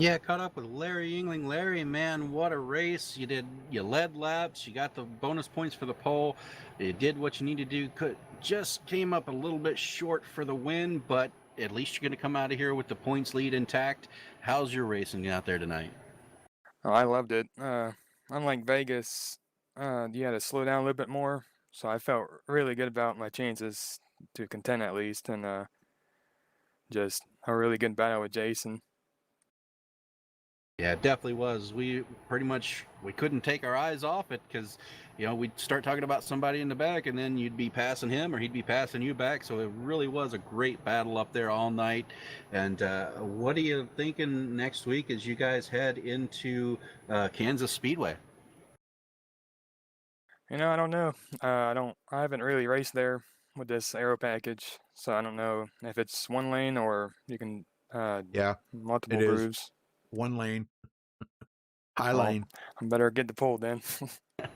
Yeah, caught up with Larry Yingling. Larry, man, what a race. You led laps, you got the bonus points for the pole, you did what you needed to do. Just came up a little bit short for the win, but at least you're going to come out of here with the points lead intact. How's your racing out there tonight? Oh, I loved it. Unlike Vegas, you had to slow down a little bit more, so I felt really good about my chances to contend at least, and just a really good battle with Jason. Yeah, it definitely was. We couldn't take our eyes off it because, we'd start talking about somebody in the back and then you'd be passing him or he'd be passing you back. So it really was a great battle up there all night. And what are you thinking next week as you guys head into Kansas Speedway? I don't know. I haven't really raced there with this aero package, so I don't know if it's one lane or you can multiple it is. grooves. One lane. High lane. I better get the pole then. All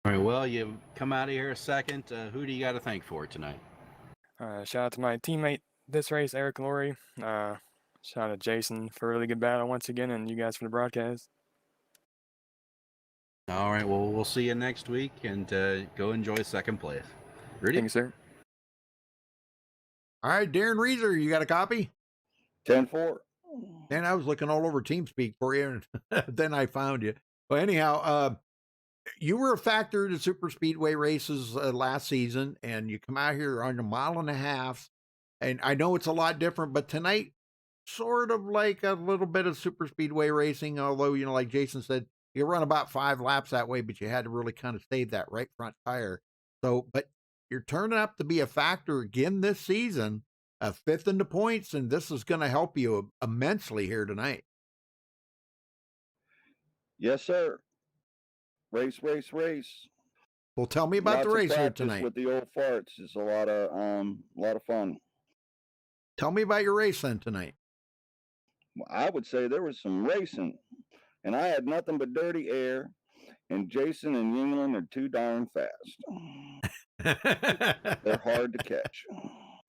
right, well, you come out of here second. Who do you got to thank for it tonight? Shout out to my teammate this race, Eric Laurie. Shout out to Jason for a really good battle once again, and you guys for the broadcast. All right, well, we'll see you next week, and go enjoy second place. Rudy? Thank you, sir. All right, Darren Reeser, you got a copy? 10-4. And I was looking all over TeamSpeak for you, and then I found you. Well, anyhow, you were a factor to super speedway races last season, and you come out here on a 1.5 miles, and I know it's a lot different, but tonight, sort of like a little bit of super speedway racing, although, like Jason said, you run about 5 laps that way, but you had to really kind of save that right front tire. So, but you're turning up to be a factor again this season, 5th in the points, and this is going to help you immensely here tonight. Yes, sir. Race. Well, tell me about the race here tonight. With the Old Farts is a lot of fun. Tell me about your race then tonight. I would say there was some racing, and I had nothing but dirty air, and Jason and Yingling are too darn fast. They're hard to catch.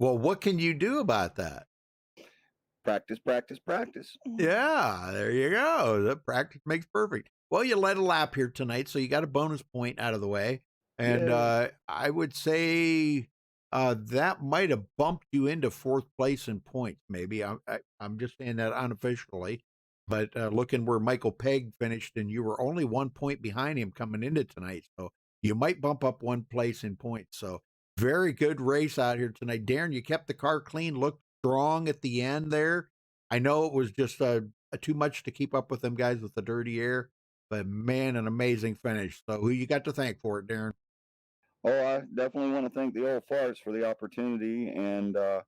Well, what can you do about that? Practice. Yeah, there you go. The practice makes perfect. Well, you led a lap here tonight, so you got a bonus point out of the way. And I would say that might have bumped you into 4th place in points, maybe. I'm just saying that unofficially. But looking where Michael Pegg finished, and you were only 1 point behind him coming into tonight. So you might bump up 1 place in points. So very good race out here tonight. Darren, you kept the car clean, looked strong at the end there. I know it was just too much to keep up with them guys with the dirty air, but man, an amazing finish. So who you got to thank for it, Darren? Oh, I definitely want to thank the Old Farts for the opportunity, and I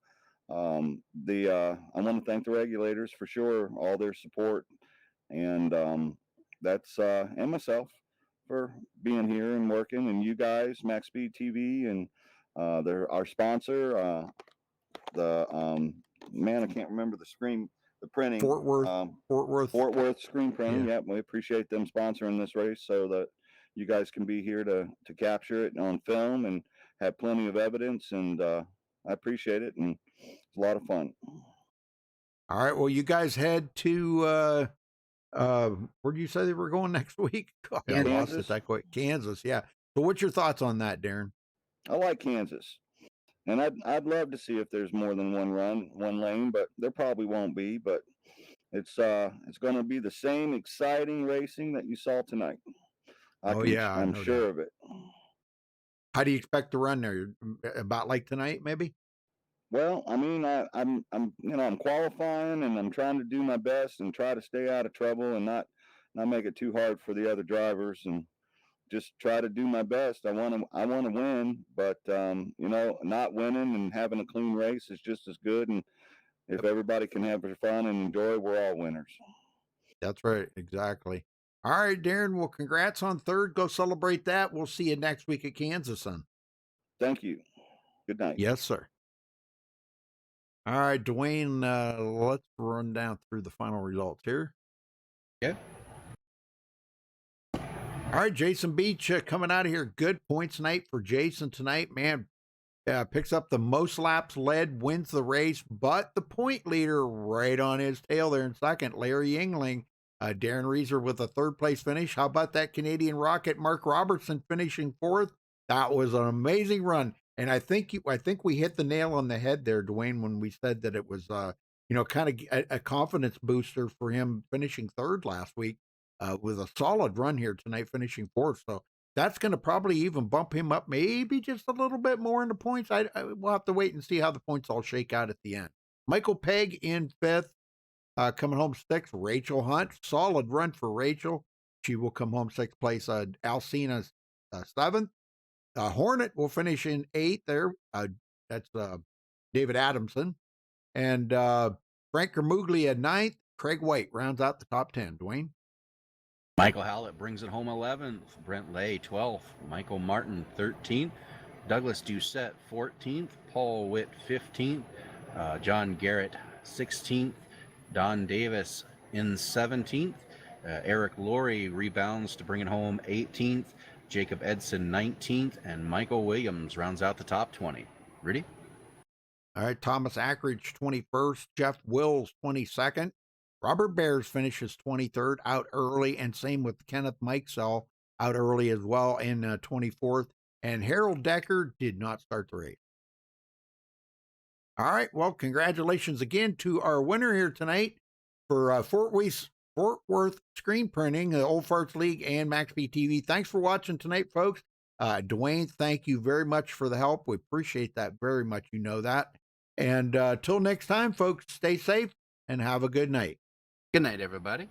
want to thank the regulators for sure, all their support, and and myself for being here and working, and you guys, MaxSpeedTV, and they're our sponsor. I can't remember the printing. Fort Worth Screen Printing. Yeah, we appreciate them sponsoring this race so that you guys can be here to capture it on film and have plenty of evidence. And I appreciate it, and it's a lot of fun. All right. Well, you guys head to Where do you say they were going next week? God, I Kansas. lost it that quick. Kansas, yeah. So what's your thoughts on that, Darren? I like Kansas. And I'd love to see if there's more than one lane, but there probably won't be. But it's going to be the same exciting racing that you saw tonight. I'm no sure doubt. of it. How do you expect to run there? About like tonight, maybe? Well, I mean, I'm qualifying and I'm trying to do my best and try to stay out of trouble and not make it too hard for the other drivers and just try to do my best. I want to win, but not winning and having a clean race is just as good. And if everybody can have their fun and enjoy, we're all winners. That's right, exactly. All right, Darren. Well, congrats on third. Go celebrate that. We'll see you next week at Kansas, son. Thank you. Good night. Yes, sir. All right, Dwayne. Let's run down through the final results here. Yeah. All right, Jason Beach coming out of here. Good points night for Jason tonight, man. Picks up the most laps led, wins the race, but the point leader right on his tail there in second, Larry Yingling. Darren Reeser with a third place finish. How about that Canadian Rocket, Mark Robertson, finishing fourth? That was an amazing run. And I think we hit the nail on the head there, Dwayne, when we said that it was, kind of a confidence booster for him finishing third last week with a solid run here tonight, finishing fourth. So that's going to probably even bump him up maybe just a little bit more in the points. We'll have to wait and see how the points all shake out at the end. Michael Pegg in fifth. Coming home sixth, Rachel Hunt. Solid run for Rachel. She will come home sixth place. Alcina's seventh. Hornet will finish in eighth there. That's David Adamson. And Frank Germuglia ninth. Craig White rounds out the top 10. Dwayne? Michael Hallett brings it home 11th. Brent Lay 12th. Michael Martin 13th. Douglas Doucette 14th. Paul Witt 15th. John Garrett 16th. Don Davis in 17th. Eric Laurie rebounds to bring it home 18th. Jacob Edson 19th. And Michael Williams rounds out the top 20. Rudy? All right, Thomas Ackridge 21st. Jeff Wills 22nd. Robert Bears finishes 23rd, out early, and same with Kenneth Mikesell, out early as well in 24th. And Harold Decker did not start the race. All right, well, congratulations again to our winner here tonight for Fort Worth Screen Printing, the Old Farts League, and MaxSpeedTV. Thanks for watching tonight, folks. Dwayne, thank you very much for the help. We appreciate that very much. You know that. And till next time, folks, stay safe and have a good night. Good night, everybody.